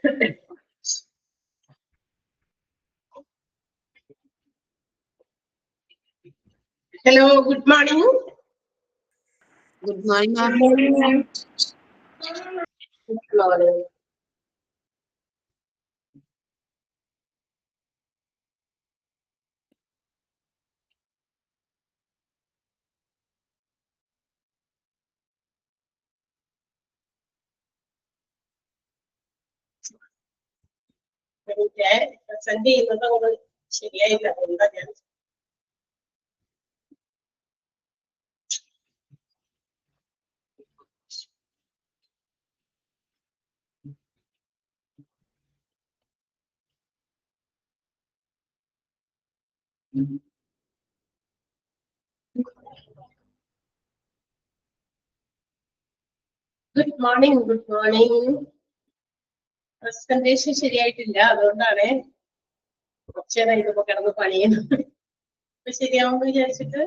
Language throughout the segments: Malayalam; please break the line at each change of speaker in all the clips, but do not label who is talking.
Hello, good morning.
Good morning, ma'am.
Good morning. Good morning. Present ചെയ്യുന്നത് ഒന്ന് ശരിയായില്ല, എന്താ ഞാൻ good morning. Good morning. Presentation ശരിയായിട്ടില്ല, അതുകൊണ്ടാണ് കുറച്ചേരം ഇതിപ്പോ കിടന്ന് പണിയുന്നത്. ഇപ്പൊ ശരിയാവുമെന്ന് വിചാരിച്ചിട്ട്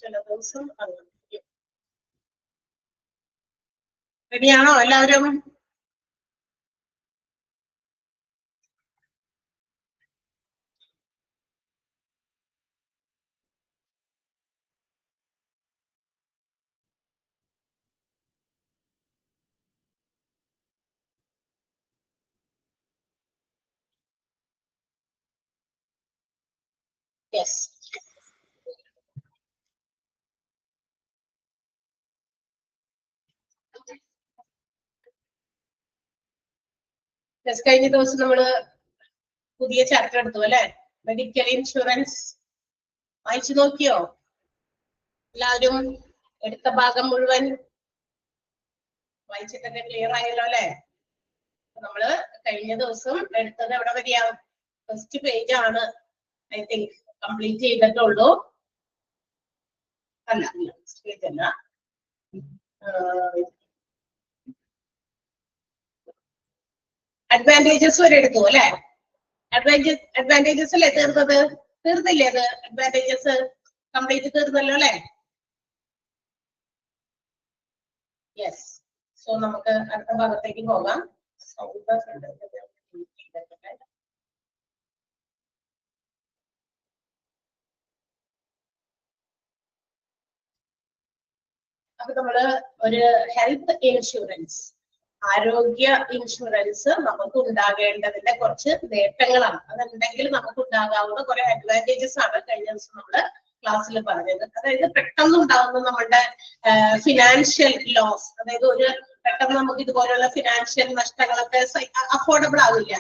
ചില ദിവസം റെഡിയാണോ എല്ലാവരും? യെസ്. കഴിഞ്ഞ ദിവസം നമ്മള് പുതിയ ചാപ്റ്റർ എടുത്തു അല്ലെ, മെഡിക്കൽ ഇൻഷുറൻസ്. വായിച്ചു നോക്കിയോ എല്ലാവരും? എടുത്ത ഭാഗം മുഴുവൻ വായിച്ചിട്ടൊക്കെ ക്ലിയർ ആയല്ലോ അല്ലെ? നമ്മള് കഴിഞ്ഞ ദിവസം എടുത്തത് എവിടെ വരെയാ? ഫസ്റ്റ് പേജ് ആണ് ഐ തിങ്ക് കംപ്ലീറ്റ് ചെയ്തിട്ടുള്ളൂ. അല്ല, ഫസ്റ്റ് പേജ് അല്ല, അഡ്വാൻറ്റേജസ് വരെ എടുത്തു അല്ലെ? അഡ്വാൻറ്റേജസ് അല്ലേ തീർന്നത്? തീർന്നില്ലേ അത്? അഡ്വാൻറ്റേജസ് കംപ്ലീറ്റ് തീർന്നല്ലോ അല്ലെ? യെസ്. സോ നമുക്ക് അടുത്ത ഭാഗത്തേക്ക് പോകാം. അപ്പൊ നമ്മള് ഒരു ഹെൽത്ത് ഇൻഷുറൻസ്, ആരോഗ്യ ഇൻഷുറൻസ് നമുക്ക് ഉണ്ടാകേണ്ടതിന്റെ കുറച്ച് നേട്ടങ്ങളാണ്. അതുണ്ടെങ്കിൽ നമുക്ക് ഉണ്ടാകാവുന്ന കുറെ അഡ്വാൻറ്റേജസ് ആണ് കഴിഞ്ഞ ദിവസം നമ്മള് ക്ലാസ്സിൽ പറഞ്ഞത്. അതായത് പെട്ടെന്ന് ഉണ്ടാകുന്ന നമ്മുടെ ഫിനാൻഷ്യൽ ലോസ്, അതായത് ഒരു പെട്ടെന്ന് നമുക്ക് ഇതുപോലുള്ള ഫിനാൻഷ്യൽ നഷ്ടങ്ങളൊക്കെ അഫോർഡബിൾ ആവില്ല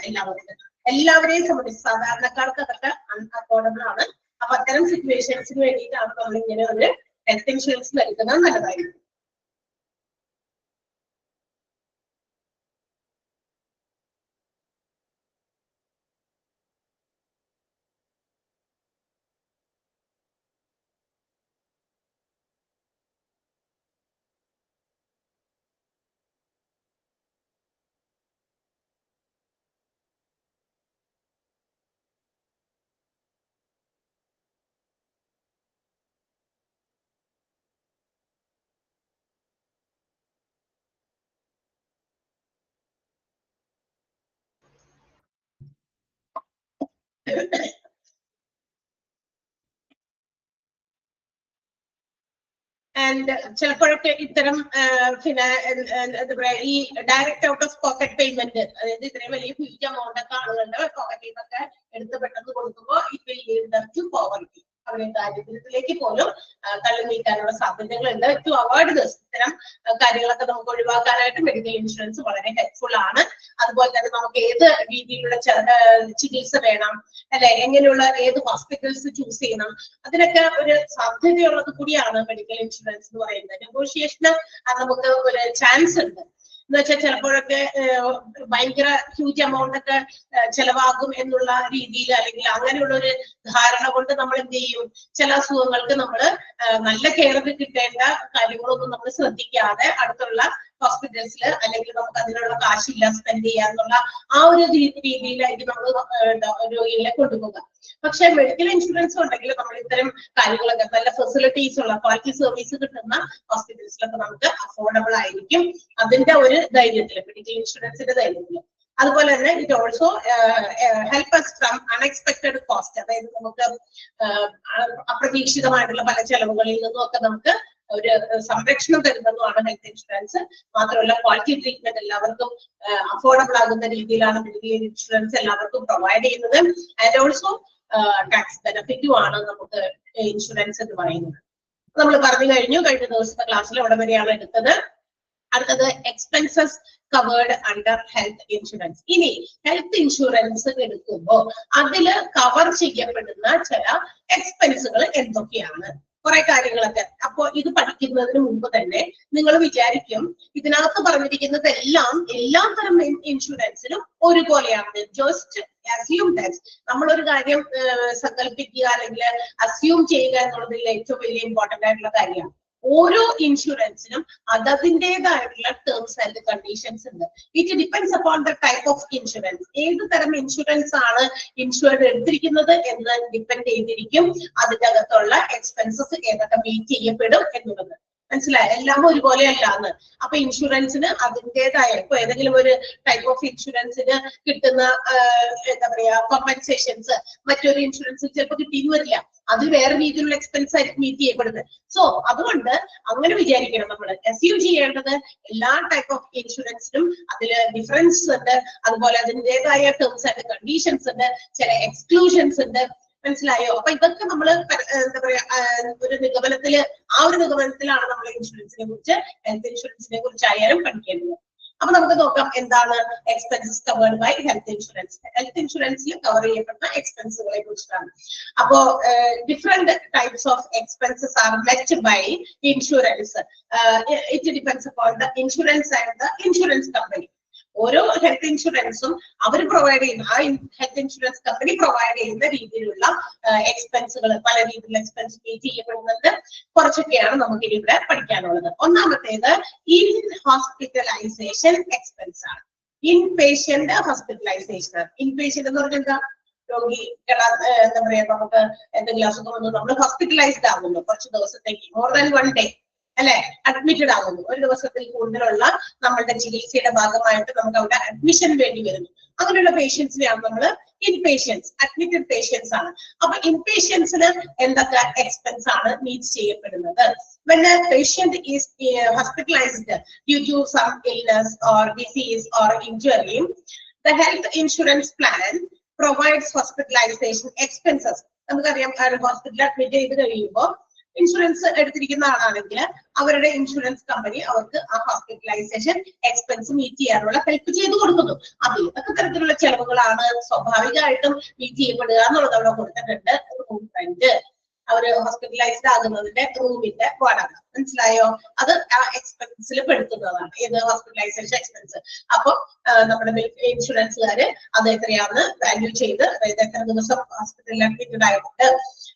എല്ലാവരെയും സംബന്ധിച്ച്. സാധാരണക്കാർക്ക് അതൊക്കെ അൺഅഫോർഡബിൾ ആണ്. അപ്പൊ അത്തരം സിറ്റുവേഷൻസിന് വേണ്ടിയിട്ടാണ് നമ്മൾ ഇങ്ങനെ ഒരു ഹെൽത്ത് ഇൻഷുറൻസ് നൽകുന്നത് നല്ലതായിരിക്കും. ആൻഡ് ചിലപ്പോഴൊക്കെ ഇത്തരം എന്താ പറയാ, ഈ direct out of pocket payment, അതായത് ഇത്രയും വലിയ ഹ്യൂജ് എമൗണ്ട് ഒക്കെ ആളുകളുടെ പോക്കറ്റിൽ നിന്നൊക്കെ എടുത്ത് പെട്ടെന്ന് കൊടുക്കുമ്പോൾ it will lead them to poverty, അവരെ ദാരിദ്ര്യത്തിലേക്ക് പോലും തള്ളി നീക്കാനുള്ള സാധ്യതകളുണ്ട്. ടു അവോയ്ഡ് ദിസ്, ഇത്തരം കാര്യങ്ങളൊക്കെ നമുക്ക് ഒഴിവാക്കാനായിട്ട് മെഡിക്കൽ ഇൻഷുറൻസ് വളരെ ഹെൽപ്ഫുൾ ആണ്. അതുപോലെ തന്നെ നമുക്ക് ഏത് രീതിയിലുള്ള ചികിത്സ വേണം അല്ലെ, എങ്ങനെയുള്ള ഏത് ഹോസ്പിറ്റൽസ് ചൂസ് ചെയ്യണം, അതിനൊക്കെ ഒരു സാധ്യതയുള്ളത് കൂടിയാണ് മെഡിക്കൽ ഇൻഷുറൻസ് എന്ന് പറയുന്നത്. നെഗോഷിയേഷന് നമുക്ക് ഒരു ചാൻസ് ഉണ്ട്. എന്ന് വെച്ചാൽ ചിലപ്പോഴൊക്കെ ഭയങ്കര ഹ്യൂജ് എമൗണ്ട് ഒക്കെ ചെലവാകും എന്നുള്ള രീതിയിൽ അല്ലെങ്കിൽ അങ്ങനെയുള്ള ഒരു ധാരണ കൊണ്ട് നമ്മൾ എന്ത് ചെയ്യും, ചില അസുഖങ്ങൾക്ക് നമ്മൾ നല്ല കെയർ കിട്ടേണ്ട കാര്യങ്ങളൊന്നും നമ്മൾ ശ്രദ്ധിക്കാതെ അടുത്തുള്ള ഹോസ്പിറ്റൽസിൽ അല്ലെങ്കിൽ നമുക്ക് അതിനുള്ള കാശില്ല സ്പെൻഡ് ചെയ്യാന്നുള്ള ആ ഒരു രീതിയിലായിരിക്കും നമ്മൾ രോഗികളെ കൊണ്ടുപോകുക. പക്ഷെ മെഡിക്കൽ ഇൻഷുറൻസ് ഉണ്ടെങ്കിൽ നമ്മൾ ഇത്തരം കാര്യങ്ങളൊക്കെ നല്ല ഫെസിലിറ്റീസ് ഉള്ള ക്വാളിറ്റി സർവീസ് കിട്ടുന്ന ഹോസ്പിറ്റൽസിലൊക്കെ നമുക്ക് അഫോർഡബിൾ ആയിരിക്കും. അതിന്റെ ഒരു ധൈര്യത്തില്, മെഡിക്കൽ ഇൻഷുറൻസിന്റെ ധൈര്യത്തില്. അതുപോലെ തന്നെ it also help us from unexpected cost, അതായത് നമുക്ക് അപ്രതീക്ഷിതമായിട്ടുള്ള പല ചെലവുകളിൽ നിന്നും ഒക്കെ നമുക്ക് ഒരു സംരക്ഷണം തരുന്നതുമാണ് ഹെൽത്ത് ഇൻഷുറൻസ്. മാത്രമല്ല ക്വാളിറ്റി ട്രീറ്റ്മെന്റ് എല്ലാവർക്കും അഫോർഡബിൾ ആകുന്ന രീതിയിലാണ് മെഡിക്കൽ ഇൻഷുറൻസ് എല്ലാവർക്കും പ്രൊവൈഡ് ചെയ്യുന്നത്. ആൻഡ് ഓൾസോ ടാക്സ് ബെനിഫിറ്റും ആണ് നമുക്ക് ഇൻഷുറൻസ് എന്ന് പറയുന്നത്. നമ്മൾ പറഞ്ഞു കഴിഞ്ഞ ദിവസത്തെ ക്ലാസ്സിൽ അവിടെ വരെയാണ് എടുത്തത്. അടുത്തത് expenses covered under health insurance. ഇനി ഹെൽത്ത് ഇൻഷുറൻസ് എടുക്കുമ്പോൾ അതില് കവർ ചെയ്യപ്പെടുന്ന ചില എക്സ്പെൻസുകൾ എന്തൊക്കെയാണ്, കുറെ കാര്യങ്ങളൊക്കെ. അപ്പൊ ഇത് പഠിക്കുന്നതിന് മുമ്പ് തന്നെ നിങ്ങൾ വിചാരിക്കും ഇതിനകത്ത് പറഞ്ഞിരിക്കുന്നത് എല്ലാ തരം ഇൻഷുറൻസിനും ഒരുപോലെയാണ്. ജസ്റ്റ് അസ്യൂം ദാറ്റ്, നമ്മളൊരു കാര്യം സങ്കല്പിക്കുക അല്ലെങ്കിൽ അസ്യൂം ചെയ്യുക എന്നുള്ളതിൽ ഏറ്റവും വലിയ ഇമ്പോർട്ടന്റ് ആയിട്ടുള്ള കാര്യമാണ്. ഓരോ ഇൻഷുറൻസിനും അതതിൻ്റെതായിട്ടുള്ള ടേംസ് ആൻഡ് കണ്ടീഷൻസ് ഉണ്ട്. It depends upon the type of insurance. ഏത് തരം ഇൻഷുറൻസ് ആണ് ഇൻഷുർഡ് എടുത്തിരിക്കുന്നത് എന്ന് ഡിപ്പെൻഡ് ചെയ്തിരിക്കും അതിന്റെ അകത്തുള്ള എക്സ്പെൻസസ് ഏതൊക്കെ മീറ്റ് ചെയ്യപ്പെടും എന്നുള്ളത്. മനസ്സിലായി? എല്ലാം ഒരുപോലെ അല്ലാന്ന്. അപ്പൊ ഇൻഷുറൻസിന് അതിൻ്റെതായ, ഇപ്പൊ ഏതെങ്കിലും ഒരു ടൈപ്പ് ഓഫ് ഇൻഷുറൻസിന് കിട്ടുന്ന എന്താ പറയാ കോമ്പൻസേഷൻസ് മറ്റൊരു ഇൻഷുറൻസിൽ ചിലപ്പോൾ കിട്ടിയെന്ന് വരില്ല. അത് വേറെ രീതിയിലുള്ള എക്സ്പെൻസ് ആയിരിക്കും മീറ്റ് ചെയ്യപ്പെടുന്നത്. സോ അതുകൊണ്ട് അങ്ങനെ വിചാരിക്കണം നമ്മൾ. അസ്യൂം ചെയ്യേണ്ടത് എല്ലാ ടൈപ്പ് ഓഫ് ഇൻഷുറൻസിനും അതിൽ ഡിഫറൻസ് ഉണ്ട്, അതുപോലെ അതിൻ്റെതായ ടേംസ് ആൻഡ് കണ്ടീഷൻസ് ഉണ്ട്, ചില എക്സ്ക്ലൂഷൻസ് ഉണ്ട്. മനസ്സിലായോ? അപ്പൊ ഇതൊക്കെ നമ്മൾ എന്താ പറയാ ഒരു നിഗമനത്തില്, ആ ഒരു നിഗമനത്തിലാണ് നമ്മൾ ഇൻഷുറൻസിനെ കുറിച്ച്, ഹെൽത്ത് ഇൻഷുറൻസിനെ കുറിച്ചായാലും പഠിക്കേണ്ടത്. അപ്പൊ നമുക്ക് നോക്കാം എന്താണ് expenses covered by health insurance. Health ഇൻഷുറൻസിൽ കവർ ചെയ്യപ്പെടുന്ന എക്സ്പെൻസുകളെ കുറിച്ചാണ്. അപ്പോ different types of expenses are met by insurance. It depends upon the insurance and the insurance company. ഓരോ ഹെൽത്ത് ഇൻഷുറൻസും അവർ പ്രൊവൈഡ് ചെയ്യുന്ന, ആ ഹെൽത്ത് ഇൻഷുറൻസ് കമ്പനി പ്രൊവൈഡ് ചെയ്യുന്ന രീതിയിലുള്ള എക്സ്പെൻസുകൾ, പല രീതിയിലുള്ള എക്സ്പെൻസ് മീറ്റ് ചെയ്യപ്പെടുന്നുണ്ട്. കുറച്ചൊക്കെയാണ് നമുക്ക് ഇവിടെ പഠിക്കാനുള്ളത്. ഒന്നാമത്തേത് ഇൻ ഹോസ്പിറ്റലൈസേഷൻ എക്സ്പെൻസ് ആണ്. In patient hospitalisation. In patient എന്ന് പറഞ്ഞാൽ എന്താ? രോഗി എന്താ പറയാ, നമുക്ക് എന്തെങ്കിലും അസുഖം വന്നു നമ്മൾ ഹോസ്പിറ്റലൈസ്ഡ് ആകുന്നു കുറച്ച് ദിവസത്തേക്ക്, മോർ ദാൻ 1 day അല്ലെ, അഡ്മിറ്റഡ് ആകുന്നു. ഒരു ദിവസത്തിൽ കൂടുതലുള്ള നമ്മളുടെ ചികിത്സയുടെ ഭാഗമായിട്ട് നമുക്ക് അവിടെ അഡ്മിഷൻ വേണ്ടി വരുന്നു. അങ്ങനെയുള്ള പേഷ്യൻസിനെയാണ് നമ്മൾ ഇൻപേഷ്യൻസ്, അഡ്മിറ്റഡ് പേഷ്യൻസ് ആണ്. അപ്പൊ ഇൻപേഷ്യൻസിന് എന്തൊക്കെ എക്സ്പെൻസ് ആണ് മീറ്റ് ചെയ്യപ്പെടുന്നത്? When a patient is hospitalized due to some illness or disease or injury, the health insurance plan provides hospitalization expenses. നമുക്കറിയാം ഹോസ്പിറ്റലിൽ അഡ്മിറ്റ് ചെയ്ത് കഴിയുമ്പോൾ ഇൻഷുറൻസ് എടുത്തിരിക്കുന്ന ആളാണെങ്കിൽ അവരുടെ ഇൻഷുറൻസ് കമ്പനി അവർക്ക് ആ ഹോസ്പിറ്റലൈസേഷൻ എക്സ്പെൻസ് മീറ്റ് ചെയ്യാനുള്ള ഹെൽപ്പ് ചെയ്ത് കൊടുക്കുന്നു. അത് ഏതൊക്കെ തരത്തിലുള്ള ചെലവുകളാണ് സ്വാഭാവികമായിട്ടും മീറ്റ് ചെയ്യപ്പെടുക എന്നുള്ളത് അവിടെ കൊടുത്തിട്ടുണ്ട്. റൂം റെന്റ്, അവര് ഹോസ്പിറ്റലൈസ്ഡ് ആകുന്നതിന്റെ റൂമിന്റെ വാടക, മനസ്സിലായോ? അത് ആ എക്സ്പെൻസിൽ പെടുത്തുന്നതാണ്. ഏത് ഹോസ്പിറ്റലൈസേഷൻ എക്സ്പെൻസ്. അപ്പൊ നമ്മുടെ ഇൻഷുറൻസുകാര് അത് എത്രയാണെന്ന് വാല്യൂ ചെയ്ത്, അതായത് എത്ര ദിവസം ഹോസ്പിറ്റലിൽ അഡ്മിറ്റഡ് ആയിട്ടുണ്ട്,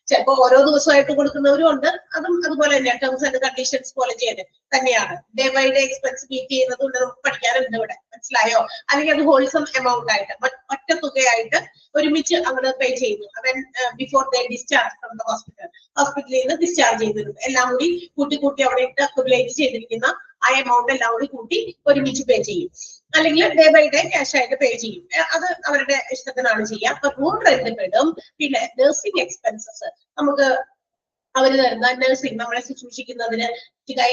ചിലപ്പോ ഓരോ ദിവസമായിട്ട് കൊടുക്കുന്നവരും ഉണ്ട്. അതും അതുപോലെ തന്നെ ടേംസ് ആൻഡ് കണ്ടീഷൻസ് പോലെ ചെയ്ത് തന്നെയാണ്. Day by day expense meet ചെയ്യുന്നത് കൊണ്ട് നമുക്ക് പഠിക്കാനുണ്ട് ഇവിടെ, മനസ്സിലായോ? അല്ലെങ്കിൽ അത് ഹോൾസം എമൗണ്ട് ആയിട്ട് ഒറ്റ തുകയായിട്ട് ഒരുമിച്ച് അങ്ങനെ പേ ചെയ്യുന്നു. അവൻ before they discharge from the ഹോസ്പിറ്റലിൽ നിന്ന് ഡിസ്ചാർജ് ചെയ്തിരുന്നു. എല്ലാം കൂടി കൂട്ടി അവിടെ ഇട്ട് അക്യുമുലേറ്റ് ചെയ്തിരിക്കുന്ന ആ എമൗണ്ട് എല്ലാം കൂടി കൂട്ടി ഒരുമിച്ച് പേ ചെയ്യും. അല്ലെങ്കിൽ ഡേ ബൈ ഡേ ക്യാഷ് ആയിട്ട് പേ ചെയ്യും. അത് അവരുടെ ഇഷ്ടത്തിനാണ് ചെയ്യുക. അപ്പൊ റൂം റെന്റ് പെടും. പിന്നെ നഴ്സിംഗ് എക്സ്പെൻസസ്, നമുക്ക് അവര് തരുന്ന നഴ്സിംഗ്, നമ്മളെ ശുശ്രൂഷിക്കുന്നതിന്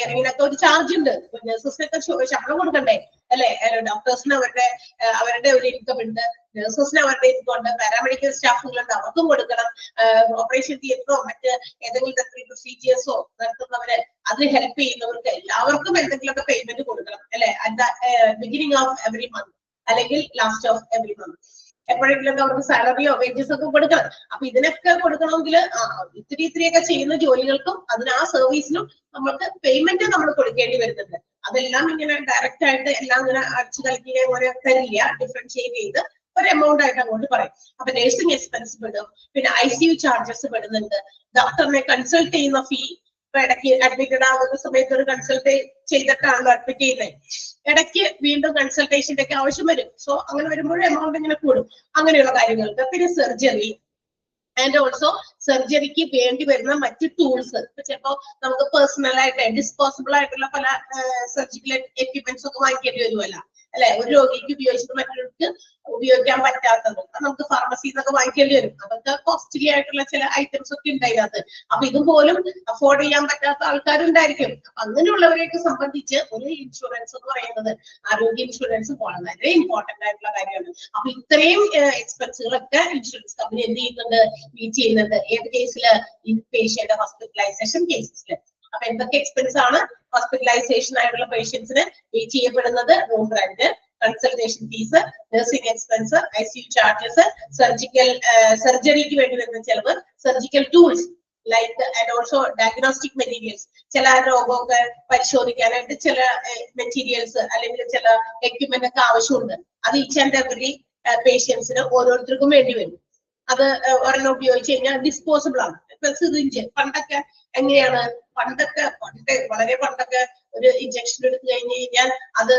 ഇറങ്ങിനൊക്കെ ഒരു ചാർജ് ഉണ്ട്. നഴ്സസിനൊക്കെ ശമ്പളം കൊടുക്കണ്ടേ അല്ലെ? ഡോക്ടേഴ്സിന് അവരുടെ ഒരു ഇൻകം ഉണ്ട്, നഴ്സസിന് അവരുടെ ഇൻകം ഉണ്ട്, പാരാമെഡിക്കൽ സ്റ്റാഫുകളുണ്ട്, അവർക്കും കൊടുക്കണം. ഓപ്പറേഷൻ തിയേറ്ററോ മറ്റ് ഏതെങ്കിലും തരത്തിലുള്ള പ്രൊസീജിയേഴ്സോ നടത്തുന്നവര് അതിന് ഹെൽപ്പ് ചെയ്യുന്നവർക്ക് എല്ലാവർക്കും എന്തെങ്കിലുമൊക്കെ പേയ്മെന്റ് കൊടുക്കണം അല്ലെ? At the beginning of every month അല്ലെങ്കിൽ ലാസ്റ്റ് ഓഫ് എവറി മന്ത് എപ്പോഴെങ്കിലൊക്കെ അവർക്ക് സാലറിയോ വേജസ് ഒക്കെ കൊടുക്കണം. അപ്പൊ ഇതിനൊക്കെ കൊടുക്കണമെങ്കിൽ ഇത്തിരിയൊക്കെ ചെയ്യുന്ന ജോലികൾക്കും അതിന് ആ സർവീസിനും നമ്മൾക്ക് പേയ്മെന്റ് നമ്മൾ കൊടുക്കേണ്ടി വരുന്നുണ്ട്. അതെല്ലാം ഇങ്ങനെ ഡയറക്റ്റ് ആയിട്ട് എല്ലാം ഇങ്ങനെ അടിച്ചു കളിക്കുക പോലെ തരില്ല, ഡിഫറൻഷിയേറ്റ് ചെയ്ത് ഒരു എമൗണ്ട് ആയിട്ട് അങ്ങോട്ട് പറയും. അപ്പൊ നഴ്സിംഗ് എക്സ്പെൻസ് പെടും, പിന്നെ ICU ചാർജസ് പെടുന്നുണ്ട്, ഡോക്ടറിനെ കൺസൾട്ട് ചെയ്യുന്ന ഫീ. ഇപ്പൊ ഇടയ്ക്ക് അഡ്മിറ്റഡ് ആകുന്ന സമയത്ത് ഒരു കൺസൾട്ട് ചെയ്തിട്ടാണല്ലോ അഡ്മിറ്റ് ചെയ്യുന്നത്, ഇടയ്ക്ക് വീണ്ടും കൺസൾട്ടേഷന്റെ ഒക്കെ ആവശ്യം വരും. സോ അങ്ങനെ വരുമ്പോൾ എമൗണ്ട് ഇങ്ങനെ കൂടും, അങ്ങനെയുള്ള കാര്യങ്ങൾക്ക്. പിന്നെ സർജറി ആൻഡ് ഓൾസോ സർജറിക്ക് വേണ്ടി വരുന്ന മറ്റ് ടൂൾസ്. ചിലപ്പോ നമുക്ക് പേഴ്സണൽ ആയിട്ട് ഡിസ്പോസിബിൾ ആയിട്ടുള്ള പല സർജിക്കൽ എക്യുപ്മെന്റ്സ് ഒക്കെ വാങ്ങിക്കേണ്ടി വരുമല്ല, അല്ലെ? ഒരു രോഗിക്ക് ഉപയോഗിച്ചിട്ട് മറ്റൊരാൾക്ക് ഉപയോഗിക്കാൻ പറ്റാത്തത് നമുക്ക് ഫാർമസിയിൽ നിന്നൊക്കെ വാങ്ങിക്കേണ്ടി വരും. അതൊക്കെ കോസ്റ്റ്ലി ആയിട്ടുള്ള ചില ഐറ്റംസ് ഒക്കെ ഉണ്ട് അതിനകത്ത്. അപ്പൊ ഇതുപോലും അഫോർഡ് ചെയ്യാൻ പറ്റാത്ത ആൾക്കാരുണ്ടായിരിക്കും. അങ്ങനെയുള്ളവരെയൊക്കെ സംബന്ധിച്ച് ഒരു ഇൻഷുറൻസ് എന്ന് പറയുന്നത്, ആരോഗ്യ ഇൻഷുറൻസ് വളരെ ഇമ്പോർട്ടന്റ് ആയിട്ടുള്ള കാര്യമാണ്. അപ്പൊ ഇത്രയും എക്സ്പെൻസുകളൊക്കെ ഇൻഷുറൻസ് കമ്പനി എന്ത് ചെയ്യുന്നുണ്ട്, മീറ്റ് ചെയ്യുന്നുണ്ട്. ഏത് കേസില്? ഇൻ പേഷ്യന്റ് ഹോസ്പിറ്റലൈസേഷൻ കേസസിൽ. അപ്പൊ എന്തൊക്കെ എക്സ്പെൻസ് ആണ് ഹോസ്പിറ്റലൈസേഷൻ ആയിട്ടുള്ള പേഷ്യൻസിന് മീറ്റ് ചെയ്യപ്പെടുന്നത്? Room rent, consultation fees, nursing expense, ICU charges, സർജറിക്ക് വേണ്ടി വരുന്ന ചെലവ്, surgical tools like and also diagnostic materials. ചില രോഗമൊക്കെ പരിശോധിക്കാനായിട്ട് ചില മെറ്റീരിയൽസ് അല്ലെങ്കിൽ ചില എക്യുപ്മെന്റ് ഒക്കെ ആവശ്യമുണ്ട്. അത് ഈച്ച് ആൻഡ് എവറി പേഷ്യൻസിന് ഓരോരുത്തർക്കും വേണ്ടി വരും. അത് ഒരെണ്ണം ഉപയോഗിച്ച് കഴിഞ്ഞാൽ ഡിസ്പോസിബിൾ ആണ്. സിറിഞ്ച് പണ്ടൊക്കെ എങ്ങനെയാണ്? വളരെ പണ്ടൊക്കെ ഒരു ഇഞ്ചക്ഷൻ എടുത്തു കഴിഞ്ഞ് കഴിഞ്ഞാൽ അത്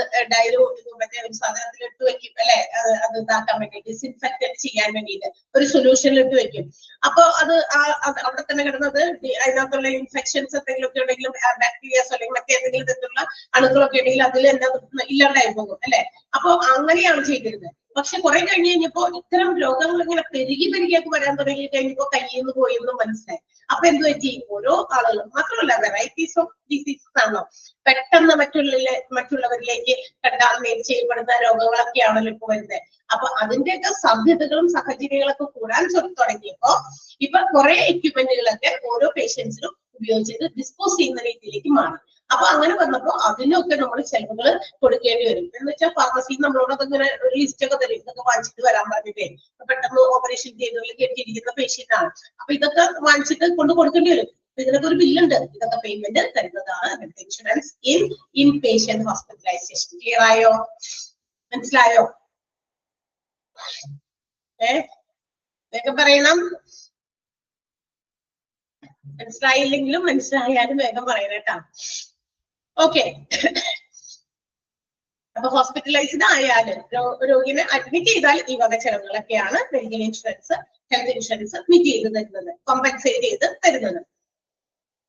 മറ്റേ ഒരു സാധനത്തിൽ ഇട്ട് വെക്കും, അല്ലെ? അത് ഇതാക്കാൻ വേണ്ടി, ഡിസ്ഇൻഫെക്റ്റഡ് ചെയ്യാൻ വേണ്ടിയിട്ട് ഒരു സൊല്യൂഷനിൽ ഇട്ട് വെക്കും. അപ്പൊ അത് അവിടെ തന്നെ കിടന്നത് അതിനകത്തുള്ള ഇൻഫെക്ഷൻസ് എന്തെങ്കിലും ഒക്കെ ഉണ്ടെങ്കിലും, ബാക്ടീരിയാസ് അല്ലെങ്കിൽ മറ്റേതെങ്കിലും തരത്തിലുള്ള അണുക്കളൊക്കെ ഉണ്ടെങ്കിൽ അതിൽ എന്താ ഇല്ലാണ്ടായി പോകും, അല്ലെ? അപ്പൊ അങ്ങനെയാണ് ചെയ്തിരുന്നത്. പക്ഷെ കുറെ കഴിഞ്ഞ് കഴിഞ്ഞപ്പോ ഇത്തരം രോഗങ്ങൾ ഇങ്ങനെ പെരുകിയൊക്കെ വരാൻ തുടങ്ങി കഴിഞ്ഞപ്പോ കയ്യിൽ നിന്ന് പോയെന്ന് മനസ്സിലായി. അപ്പൊ എന്ത് പറ്റി? ഓരോ ആളുകളും, മാത്രമല്ല വെറൈറ്റീസ് ഓഫ് ഡിസീസസ് ആണോ, പെട്ടെന്ന് മറ്റുള്ളവരിലേക്ക് കണ്ടാമിനേറ്റ് ചെയ്യപ്പെടുന്ന രോഗങ്ങളൊക്കെയാണല്ലോ ഇപ്പൊ വരുന്നത്. അപ്പൊ അതിന്റെയൊക്കെ സാധ്യതകളും സാഹചര്യങ്ങളൊക്കെ കൂടാൻ തുടങ്ങിയപ്പോ ഇപ്പൊ കുറെ എക്യുപ്മെന്റുകളൊക്കെ ഓരോ പേഷ്യൻസിനും ഉപയോഗിച്ചിട്ട് ഡിസ്പോസ് ചെയ്യുന്ന രീതിയിലേക്ക് മാറി. അപ്പൊ അങ്ങനെ വന്നപ്പോ അതിനൊക്കെ നമ്മൾ ചെലവുകൾ കൊടുക്കേണ്ടി വരും. എന്ന് വെച്ചാൽ ഫാർമസിയിൽ നമ്മളോടൊക്കെ ഇങ്ങനെ ഒരു ലിസ്റ്റ് ഒക്കെ തരും, ഇതൊക്കെ വാങ്ങിച്ചിട്ട് വരാൻ പറഞ്ഞിട്ടേ. പെട്ടെന്ന് ഓപ്പറേഷൻ ചെയ്തതിൽ കെട്ടിയിരിക്കുന്ന പേഷ്യന്റ് ആണ്, അപ്പൊ ഇതൊക്കെ വാങ്ങിച്ചിട്ട് കൊടുക്കേണ്ടി വരും. ഇതിനൊക്കെ ഒരു ബില്ലുണ്ട്. ഇതൊക്കെ പേയ്മെന്റ് തരുന്നതാണ് health insurance in patient hospitalisation. Clear ആയോ? മനസ്സിലായോ? വേഗം പറയണം. മനസ്സിലായില്ലെങ്കിലും മനസ്സിലായാലും വേഗം പറയണം കേട്ടാ. ഓക്കെ. അപ്പൊ ഹോസ്പിറ്റലൈസ്ഡ് ആയാലും രോഗിനെ അഡ്മിറ്റ് ചെയ്താൽ ഈ വക ചെലവുകളൊക്കെയാണ് medical insurance, health insurance meet ചെയ്ത് തരുന്നത്, കോമ്പൻസേറ്റ് ചെയ്ത് തരുന്നത്.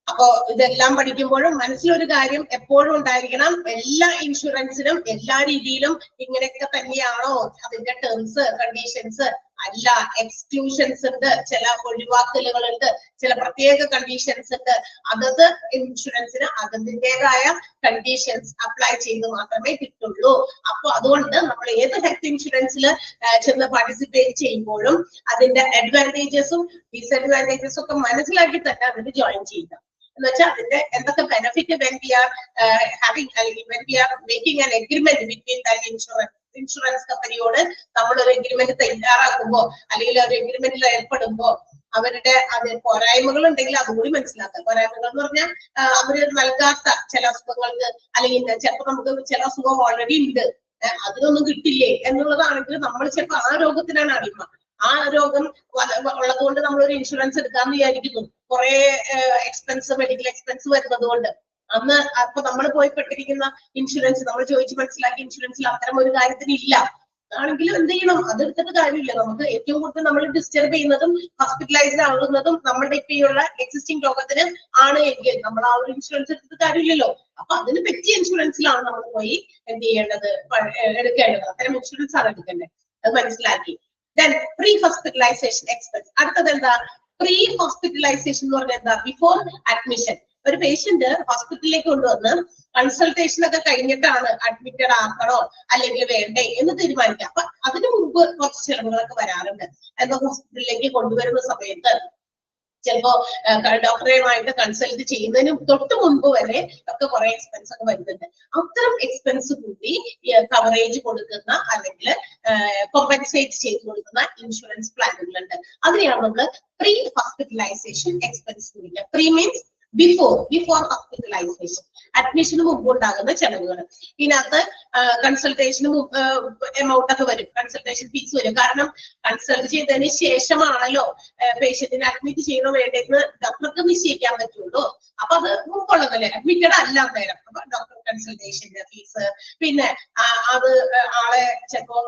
അപ്പോ ഇതെല്ലാം പഠിക്കുമ്പോഴും മനസ്സിലൊരു കാര്യം എപ്പോഴും ഉണ്ടായിരിക്കണം, എല്ലാ ഇൻഷുറൻസിനും എല്ലാ രീതിയിലും ഇങ്ങനെയൊക്കെ തന്നെയാണോ അതിന്റെ ടേംസ് കണ്ടീഷൻസ്? അല്ല, എക്സ്ക്ലൂഷൻസ് ഉണ്ട്, ചില ഒഴിവാക്കലുകളുണ്ട്, ചില പ്രത്യേക കണ്ടീഷൻസ് ഉണ്ട്. അതത് ഇൻഷുറൻസിന് അതിൻ്റെതായ കണ്ടീഷൻസ് അപ്ലൈ ചെയ്ത് മാത്രമേ കിട്ടുള്ളൂ. അപ്പൊ അതുകൊണ്ട് നമ്മൾ ഏത് ഹെൽത്ത് ഇൻഷുറൻസിൽ ചെന്ന് പാർട്ടിസിപ്പേറ്റ് ചെയ്യുമ്പോഴും അതിന്റെ അഡ്വാൻറ്റേജസും ഡിസഡ്വാൻറ്റേജസും ഒക്കെ മനസ്സിലാക്കി തന്നെ അതിന് ജോയിൻ ചെയ്യുക. എന്ന് വെച്ചാൽ അതിന്റെ എന്തൊക്കെ benefit when we are making an agreement between that insurance കമ്പനിയോട് നമ്മൾ ഒരു എഗ്രിമെന്റ് തയ്യാറാക്കുമ്പോ അല്ലെങ്കിൽ ഒരു എഗ്രിമെന്റിൽ ഏർപ്പെടുമ്പോ അവരുടെ അത് പോരായ്മകൾ ഉണ്ടെങ്കിൽ അതുകൂടി മനസ്സിലാക്കുക. പോരായ്മകൾ എന്ന് പറഞ്ഞാൽ അവര് നൽകാത്ത ചില അസുഖങ്ങൾക്ക്, അല്ലെങ്കിൽ ചിലപ്പോൾ നമുക്ക് ചില അസുഖം ഓൾറെഡി ഉണ്ട്, അതിനൊന്നും കിട്ടില്ലേ എന്നുള്ളതാണെങ്കിൽ നമ്മൾ ചിലപ്പോൾ ആ രോഗത്തിനാണ് അടിമ. ആ രോഗം ഉള്ളത് കൊണ്ട് നമ്മൾ ഒരു ഇൻഷുറൻസ് എടുക്കാന്ന് വിചാരിക്കുന്നു, കുറെ മെഡിക്കൽ എക്സ്പെൻസ് വരുന്നത് കൊണ്ട്. അന്ന് അപ്പൊ നമ്മൾ പോയി പെട്ടിരിക്കുന്ന ഇൻഷുറൻസ് നമ്മൾ ചോദിച്ച് മനസ്സിലാക്കിയ ഇൻഷുറൻസിൽ അത്തരം ഒരു കാര്യത്തിന് ഇല്ല ആണെങ്കിലും എന്ത് ചെയ്യണം? അതെടുത്തിട്ട് കാര്യമില്ല. നമുക്ക് ഏറ്റവും കൂടുതൽ നമ്മൾ ഡിസ്റ്റർബ് ചെയ്യുന്നതും ഹോസ്പിറ്റലൈസ്ഡ് ആകുന്നതും നമ്മളുടെ ഇപ്പോഴുള്ള എക്സിസ്റ്റിംഗ് രോഗത്തിന് ആണ് എങ്കിൽ നമ്മൾ ആ ഒരു ഇൻഷുറൻസ് എടുത്തിട്ട് കാര്യമില്ലല്ലോ. അപ്പൊ അതിന് പറ്റിയ ഇൻഷുറൻസിലാണ് നമ്മൾ പോയി എന്ത് ചെയ്യേണ്ടത്? എടുക്കേണ്ടത്. അത്തരം ഇൻഷുറൻസ് ആണ് എടുക്കേണ്ടത്. അത് മനസ്സിലാക്കി. Then pre-hospitalization expense. അടുത്തത് എന്താ? പ്രീ ഹോസ്പിറ്റലൈസേഷൻ എന്ന് പറഞ്ഞാൽ എന്താ? Before admission. ഒരു പേഷ്യന്റ് ഹോസ്പിറ്റലിലേക്ക് കൊണ്ടുവന്ന് കൺസൾട്ടേഷൻ ഒക്കെ കഴിഞ്ഞിട്ടാണ് അഡ്മിറ്റഡ് ആക്കണോ അല്ലെങ്കിൽ വേണ്ടേ എന്ന് തീരുമാനിക്കാം. അപ്പൊ അതിനു മുമ്പ് കുറച്ച് ചെലവുകളൊക്കെ വരാറുണ്ട്. എന്താ? ഹോസ്പിറ്റലിലേക്ക് കൊണ്ടുവരുന്ന സമയത്ത് ചിലപ്പോ ഡോക്ടറുമായിട്ട് കൺസൾട്ട് ചെയ്യുന്നതിന് തൊട്ട് മുമ്പ് വരെ ഒക്കെ കുറെ എക്സ്പെൻസ് ഒക്കെ വരുന്നുണ്ട്. അത്തരം എക്സ്പെൻസ് കൂടി കവറേജ് കൊടുക്കുന്ന അല്ലെങ്കിൽ കോമ്പൻസേറ്റ് ചെയ്ത് കൊടുക്കുന്ന ഇൻഷുറൻസ് പ്ലാനുകളുണ്ട്. അതിനെയാണ് നമ്മൾ പ്രീ ഹോസ്പിറ്റലൈസേഷൻ എക്സ്പെൻസ് വിളിക്കുക. പ്രീ മീൻസ് ബിഫോർ ഹോസ്പിറ്റലൈസേഷൻ, അഡ്മിഷന് മുമ്പ് ഉണ്ടാകുന്ന ചെലവുകൾ. ഇതിനകത്ത് കൺസൾട്ടേഷന് എമൗണ്ട് ഒക്കെ വരും, കൺസൾട്ടേഷൻ ഫീസ് വരും. കാരണം കൺസൾട്ട് ചെയ്തതിന് ശേഷമാണല്ലോ പേഷ്യന്റിനെ അഡ്മിറ്റ് ചെയ്യണോ വേണ്ടെന്ന് ഡോക്ടർക്ക് നിശ്ചയിക്കാൻ പറ്റുള്ളൂ. അപ്പൊ അത് മുമ്പുള്ളതല്ലേ, അഡ്മിറ്റഡ് അല്ല നേരം. അപ്പൊ ഡോക്ടർ കൺസൾട്ടേഷന്റെ ഫീസ്, പിന്നെ അത് ആളെ ചിലപ്പോ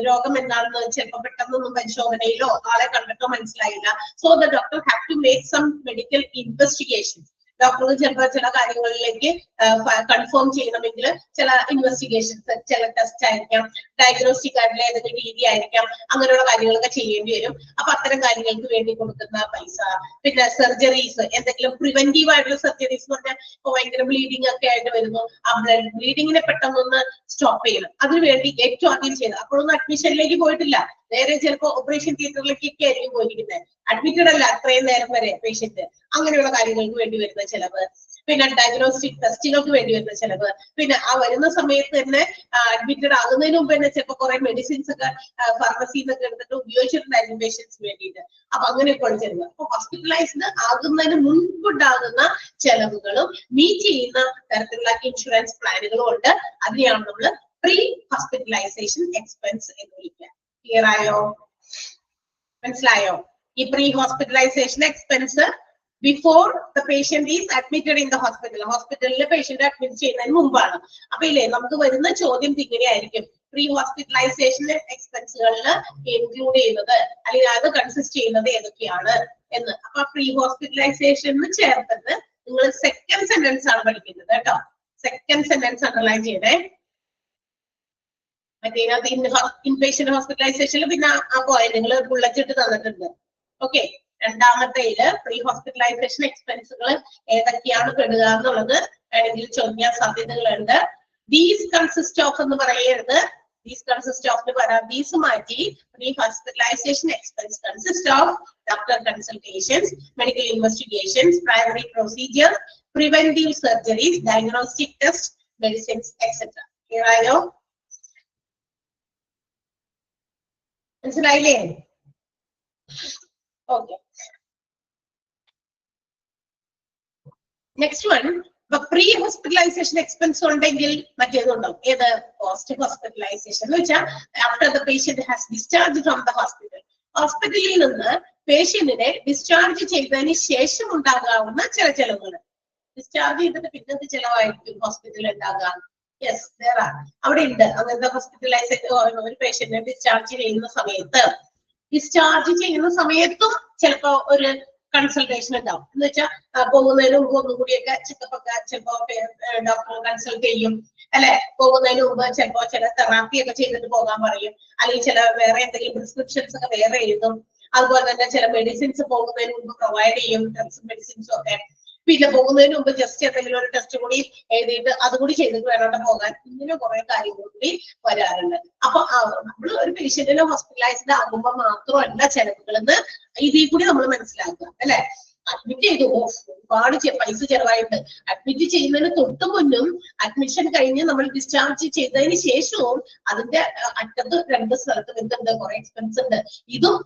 രോഗം എന്താണെന്ന് ചിലപ്പോ പെട്ടെന്നൊന്നും പരിശോധനയിലോ ആളെ കണ്ടിട്ടോ മനസ്സിലായില്ല. So the doctor have to make some medical investigation. ഡോക്ടർക്ക് ചിലപ്പോൾ ചില കാര്യങ്ങളിലേക്ക് കൺഫേം ചെയ്യണമെങ്കിൽ ചില ഇൻവെസ്റ്റിഗേഷൻസ്, ചില ടെസ്റ്റ് ആയിരിക്കാം, ഡയഗ്നോസ്റ്റിക് ആയിട്ടുള്ള ഏതെങ്കിലും രീതി ആയിരിക്കാം, അങ്ങനെയുള്ള കാര്യങ്ങളൊക്കെ ചെയ്യേണ്ടി വരും. അപ്പൊ അത്തരം കാര്യങ്ങൾക്ക് വേണ്ടി കൊടുക്കുന്ന പൈസ, പിന്നെ സർജറീസ്, എന്തെങ്കിലും പ്രിവെന്റീവ് ആയിട്ടുള്ള സർജറീസ് എന്ന് പറഞ്ഞാൽ ഇപ്പൊ ഭയങ്കര ബ്ലീഡിംഗ് ഒക്കെ ആയിട്ട് വരുന്നു, ആ ബ്ലീഡിങ്ങിനെ പെട്ടെന്നൊന്ന് സ്റ്റോപ്പ് ചെയ്യണം, അതിനുവേണ്ടി ഏറ്റവും ആദ്യം ചെയ്യണം. അപ്പോഴൊന്നും അഡ്മിഷനിലേക്ക് പോയിട്ടില്ല, നേരെ ചിലപ്പോ ഓപ്പറേഷൻ തിയേറ്ററിലേക്കൊക്കെ ആയിരിക്കും പോയിരിക്കുന്നത്, അഡ്മിറ്റഡ് അല്ല അത്രയും നേരം വരെ പേഷ്യന്റ്. അങ്ങനെയുള്ള കാര്യങ്ങൾക്ക് വേണ്ടി വരുന്ന ചെലവ്, പിന്നെ ഡയഗ്നോസ്റ്റിക് ടെസ്റ്റുകൾക്ക് വേണ്ടി വരുന്ന ചെലവ്, പിന്നെ ആ വരുന്ന സമയത്ത് തന്നെ അഡ്മിറ്റഡ് ആകുന്നതിന് മുമ്പ് തന്നെ ചിലപ്പോൾ കുറെ മെഡിസിൻസ് ഒക്കെ ഫാർമസിയിൽ നിന്നൊക്കെ എടുത്തിട്ട് ഉപയോഗിച്ചിട്ടുണ്ടായിരുന്നു പേഷ്യൻസിന് വേണ്ടിയിട്ട്. അപ്പൊ അങ്ങനെയൊക്കെയുള്ള ചെലവ്. അപ്പൊ ഹോസ്പിറ്റലൈസ്ഡ് ആകുന്നതിന് മുൻപുണ്ടാകുന്ന ചെലവുകളും മീറ്റ് ചെയ്യുന്ന തരത്തിലുള്ള ഇൻഷുറൻസ് പ്ലാനുകളും ഉണ്ട്. അതിനെയാണ് നമ്മൾ പ്രീ ഹോസ്പിറ്റലൈസേഷൻ എക്സ്പെൻസ് എന്ന് വിളിക്കുക. ക്ലിയർ ആയോ? മനസ്സിലായോ? ഈ pre hospitalisation expense before the patient is admitted in the hospital, ഹോസ്പിറ്റലിലെ പേഷ്യന്റ് അഡ്മിറ്റ് ചെയ്യുന്നതിന് മുമ്പാണ്. അപ്പൊ ഇല്ലേ, നമുക്ക് വരുന്ന ചോദ്യം ഇങ്ങനെയായിരിക്കും, പ്രീ ഹോസ്പിറ്റലൈസേഷൻ എക്സ്പെൻസുകളിൽ ഇൻക്ലൂഡ് ചെയ്യുന്നത് അല്ലെങ്കിൽ അത് കൺസിസ്റ്റ് ചെയ്യുന്നത് ഏതൊക്കെയാണ് എന്ന്. അപ്പൊ പ്രീ ഹോസ്പിറ്റലൈസേഷൻ ചേർത്തിട്ട് നിങ്ങൾ സെക്കൻഡ് സെന്റൻസ് ആണ് പഠിക്കുന്നത് കേട്ടോ. സെക്കൻഡ് സെന്റൻസ് അണ്ടർലൈൻ ചെയ്യണേ. മറ്റേ ഇൻപേഷ്യന്റ് ഹോസ്പിറ്റലൈസേഷനിൽ പിന്നെ ആ പോയിന്റ് നിങ്ങൾ ബുള്ളറ്റ് ഇട്ട് തന്നിട്ടുണ്ട്. ഓക്കെ, രണ്ടാമത്തേല് പ്രീ ഹോസ്പിറ്റലൈസേഷൻ എക്സ്പെൻസുകൾ ഏതൊക്കെയാണ് പെടുക എന്നുള്ളത് വേണമെങ്കിൽ ചോദിക്കാൻ സാധ്യതകളുണ്ട്. ദീസ് കൺസിസ്റ്റ് ഓഫ് എന്ന് പറയരുത്, ദീസ് കൺസിസ്റ്റ് ഓഫ് പറയാം, ദീസ് മാറ്റി pre hospitalisation expense consist of doctor consultations, medical investigations, primary procedure, preventive surgeries, diagnostic test, medicines etcetera. Clear ആയോ? മനസ്സിലായില്ലേ? Okay, next one. Pre hospitalisation expense ഉണ്ടെങ്കിൽ മറ്റേതുണ്ടാവും. ഏത്? പോസ്റ്റ് ഹോസ്പിറ്റലൈസേഷൻ എന്ന് വെച്ചാൽ after the patient has discharge from the hospital, ഹോസ്പിറ്റലിൽ നിന്ന് പേഷ്യന്റിനെ ഡിസ്ചാർജ് ചെയ്തതിന് ശേഷം ഉണ്ടാകാവുന്ന ചില ചെലവുകൾ. ഡിസ്ചാർജ് ചെയ്തിട്ട് പിന്നത്തെ ചെലവായിരിക്കും ഹോസ്പിറ്റലിൽ ഉണ്ടാകുക. യെസ്, അവിടെ ഉണ്ട് അങ്ങനത്തെ ഹോസ്പിറ്റലൈസേഷൻ. ഒരു പേഷ്യന്റിനെ ഡിസ്ചാർജ് ചെയ്യുന്ന സമയത്തും ചിലപ്പോ ഒരു കൺസൾട്ടേഷൻ ഉണ്ടാവും. എന്ന് വെച്ചാൽ പോകുന്നതിന് മുമ്പ് ഒന്നും കൂടിയൊക്കെ ചെക്കപ്പ് ഒക്കെ ചിലപ്പോ ഡോക്ടർ കൺസൾട്ട് ചെയ്യും അല്ലെ. പോകുന്നതിന് മുമ്പ് ചിലപ്പോ ചില തെറാപ്പി ഒക്കെ ചെയ്തിട്ട് പോകാൻ പറയും, അല്ലെങ്കിൽ ചില വേറെ എന്തെങ്കിലും പ്രിസ്ക്രിപ്ഷൻസ് ഒക്കെ വേറെ എഴുതും. അതുപോലെ തന്നെ ചില മെഡിസിൻസ് പോകുന്നതിന് മുമ്പ് പ്രൊവൈഡ് ചെയ്യും, മെഡിസിൻസും ഒക്കെ. പിന്നെ പോകുന്നതിന് മുമ്പ് ജസ്റ്റ് എന്തെങ്കിലും ഒരു ടെസ്റ്റ് കൂടി എഴുതിയിട്ട് അതുകൂടി ചെയ്തിട്ട് വേണം പോകാൻ. ഇങ്ങനെ കുറെ കാര്യങ്ങൾ കൂടി വരാറുണ്ട്. അപ്പൊ നമ്മൾ ഒരു പേഷ്യന്റിനെ ഹോസ്പിറ്റലൈസ്ഡ് ആകുമ്പോൾ മാത്രമല്ല ചെലവുകളെന്ന് ഇതിൽ കൂടി നമ്മൾ മനസ്സിലാക്കുക അല്ലെ. അഡ്മിറ്റ് ചെയ്തു, ഒരുപാട് പൈസ ചെലവായിട്ട് അഡ്മിറ്റ് ചെയ്യുന്നതിന് തൊട്ട് മുന്നും അഡ്മിഷൻ കഴിഞ്ഞ് നമ്മൾ ഡിസ്ചാർജ് ചെയ്തതിന് ശേഷവും അതിന്റെ അറ്റത്ത് രണ്ട് സ്ഥലത്ത് എന്തുണ്ട്, കുറെ എക്സ്പെൻസ് ഉണ്ട്. ഇതും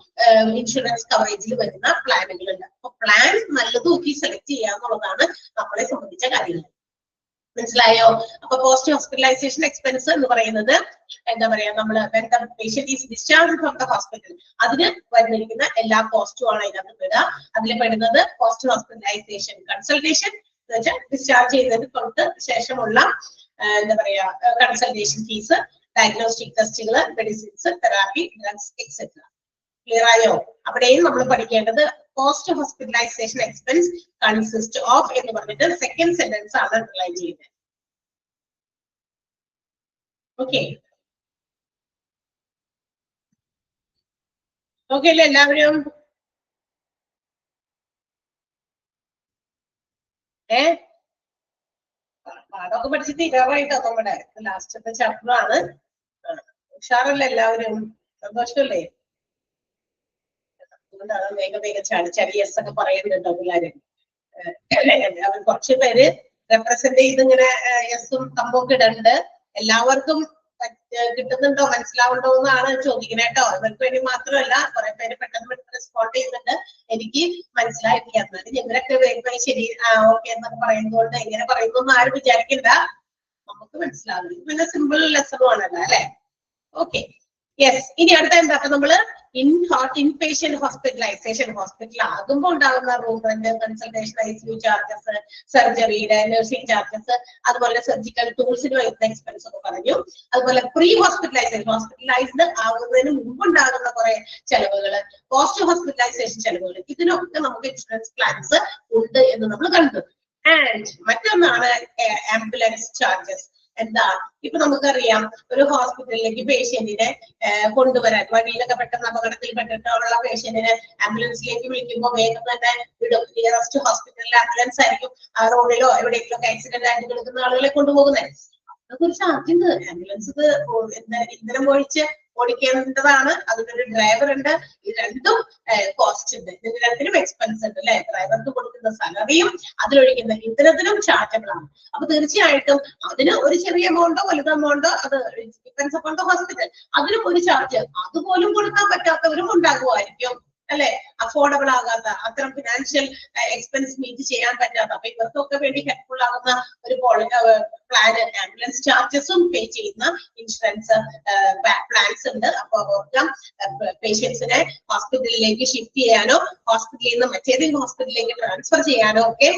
ഇൻഷുറൻസ് കവറേജിൽ വരുന്ന പ്ലാനുകളുണ്ട്. അപ്പൊ പ്ലാൻ നല്ലത് നോക്കി സെലക്ട് ചെയ്യാന്നുള്ളതാണ് നമ്മളെ സംബന്ധിച്ച കാര്യങ്ങൾ. മനസ്സിലായോ? അപ്പൊ പോസ്റ്റ് ഹോസ്പിറ്റലൈസേഷൻ എക്സ്പെൻസ് എന്ന് പറയുന്നത് എന്താ പറയാ, നമ്മള് patient is discharge from the hospital, അതിന് വരുന്നിരിക്കുന്ന എല്ലാ കോസ്റ്റും ആണ് അതിനകത്ത് പെടുക. അതിൽ പെടുന്നത് പോസ്റ്റ് ഹോസ്പിറ്റലൈസേഷൻ കൺസൾട്ടേഷൻ എന്ന് വെച്ചാൽ ഡിസ്ചാർജ് ചെയ്തതിന് തൊട്ട് ശേഷമുള്ള എന്താ പറയാ കൺസൾട്ടേഷൻ ഫീസ്, ഡയഗ്നോസ്റ്റിക് ടെസ്റ്റുകൾ, medicines, therapy, drugs etcetera. Clear ആയോ? അവിടെയും നമ്മൾ പഠിക്കേണ്ടത് post hospitalisation expense consist of എന്ന് പറഞ്ഞിട്ട് സെക്കൻഡ് സെന്റൻസ് ആണ് അണ്ടർലൈൻ ചെയ്യുന്നത്. ഓക്കെ, ഓക്കെ അല്ലേ എല്ലാവരും? പാഠമൊക്കെ പഠിച്ചിട്ട് ഇരാറായിട്ടോ നമ്മുടെ ലാസ്റ്റത്തെ ചാപ്റ്റർ ആണ്. ഉഷാറല്ലേ എല്ലാവരും? സന്തോഷമല്ലേ? അതുകൊണ്ടാണ് വേഗം ചടി എസ് ഒക്കെ പറയുന്നുണ്ടോ പിള്ളേര്. കുറച്ച് പേര് റെപ്രസെന്റ് ചെയ്ത് ഇങ്ങനെ എസും തമ്പൊക്കെ ഇടുന്നുണ്ട്. എല്ലാവർക്കും കിട്ടുന്നുണ്ടോ, മനസ്സിലാവുണ്ടോ എന്നാണ് ചോദിക്കുന്നത് കേട്ടോ. ഇവർക്ക് വേണ്ടി മാത്രമല്ല, കുറെ പേര് പെട്ടെന്ന് റെസ്പോണ്ട് ചെയ്യുന്നുണ്ട്. എനിക്ക് മനസ്സിലായിട്ടില്ല. എന്നാലും ഇവരൊക്കെ വേഗം ശരി ഓക്കെ എന്നൊക്കെ പറയുന്നതുകൊണ്ട് എങ്ങനെ പറയുന്നു എന്ന് ആരും വിചാരിക്കണ്ട, നമുക്ക് മനസ്സിലാവില്ല. പിന്നെ സിമ്പിൾ ലെസണും ആണല്ലോ അല്ലെ. Okay, yes. ഇനി അടുത്ത എന്താ, അപ്പൊ നമ്മള് ഇൻപേഷ്യന്റ് ഹോസ്പിറ്റലൈസേഷൻ, ഹോസ്പിറ്റൽ ആകുമ്പോൾ ഉണ്ടാകുന്ന room rent, consultation, ICU charges, സർജറിയുടെ നഴ്സിംഗ് ചാർജസ്, അതുപോലെ സർജിക്കൽ ടൂൾസിന് വരുന്ന എക്സ്പെൻസ് ഒക്കെ പറഞ്ഞു. അതുപോലെ പ്രീ ഹോസ്പിറ്റലൈസേഷൻ, ഹോസ്പിറ്റലൈസ്ഡ് ആകുന്നതിന് മുമ്പുണ്ടാകുന്ന കുറെ ചെലവുകൾ, പോസ്റ്റ് ഹോസ്പിറ്റലൈസേഷൻ ചെലവുകൾ, ഇതിനൊക്കെ നമുക്ക് ഇൻഷുറൻസ് പ്ലാൻസ് ഉണ്ട് എന്ന് നമ്മൾ കണ്ടു. ആൻഡ് മറ്റൊന്നാണ് ആംബുലൻസ് ചാർജസ്. എന്താ, ഇപ്പൊ നമുക്കറിയാം ഒരു ഹോസ്പിറ്റലിലേക്ക് പേഷ്യന്റിനെ കൊണ്ടുവരാൻ, വഴിയിലൊക്കെ പെട്ടെന്ന് അപകടത്തിൽ പെട്ടിട്ടുള്ള പേഷ്യന്റിനെ ആംബുലൻസിലേക്ക് വിളിക്കുമ്പോൾ വേഗം തന്നെ വിടും. നിയറസ്റ്റ് ഹോസ്പിറ്റലിൽ ആംബുലൻസ് ആയിരിക്കും. ആ റോഡിലോ എവിടെയെങ്കിലും ആക്സിഡന്റ് ആയിട്ട് കിടക്കുന്ന ആളുകളെ കൊണ്ടുപോകുന്നത്. അതൊരു ചാർജ് ഉണ്ട്. ആംബുലൻസ് ഇന്ധനം ഒഴിച്ച് ഓടിക്കേണ്ടതാണ്. അതിനൊരു ഡ്രൈവർ ഉണ്ട്. ഇത് രണ്ടും കോസ്റ്റ് ഉണ്ട്. ഇതിന് രണ്ടിനും എക്സ്പെൻസ് ഉണ്ട് അല്ലെ. ഡ്രൈവർക്ക് കൊടുക്കുന്ന സാലറിയും അതിലൊഴിക്കുന്ന ഇന്ധനത്തിനും ചാർജബിൾ ആണ്. അപ്പൊ തീർച്ചയായിട്ടും അതിന് ഒരു ചെറിയ എമൗണ്ടോ വലുത് എമൗണ്ടോ, അത് ഡിപ്പെൻസ് അപ്പോൺ ദ ഹോസ്പിറ്റൽ, അതിനും ഒരു ചാർജ്. അതുപോലും കൊടുക്കാൻ പറ്റാത്തവരും ഉണ്ടാകുമായിരിക്കും അല്ലെ. അഫോർഡബിൾ ആകാത്ത, അത്തരം ഫിനാൻഷ്യൽ എക്സ്പെൻസ് മീറ്റ് ചെയ്യാൻ പറ്റാത്ത, അപ്പൊ ഇവർക്കൊക്കെ വേണ്ടി ഹെൽപ്ഫുൾ ആകുന്ന ഒരു പ്ലാൻ, ആംബുലൻസ് ചാർജസും പേ ചെയ്യുന്ന ഇൻഷുറൻസ് പ്ലാൻസ് ഉണ്ട്. അപ്പൊ അവർക്ക് പേഷ്യൻസിനെ ഹോസ്പിറ്റലിലേക്ക് ഷിഫ്റ്റ് ചെയ്യാനോ ഹോസ്പിറ്റലിൽ നിന്ന് മറ്റേതെങ്കിലും ഹോസ്പിറ്റലിലേക്ക് ട്രാൻസ്ഫർ ചെയ്യാനോ ഒക്കെ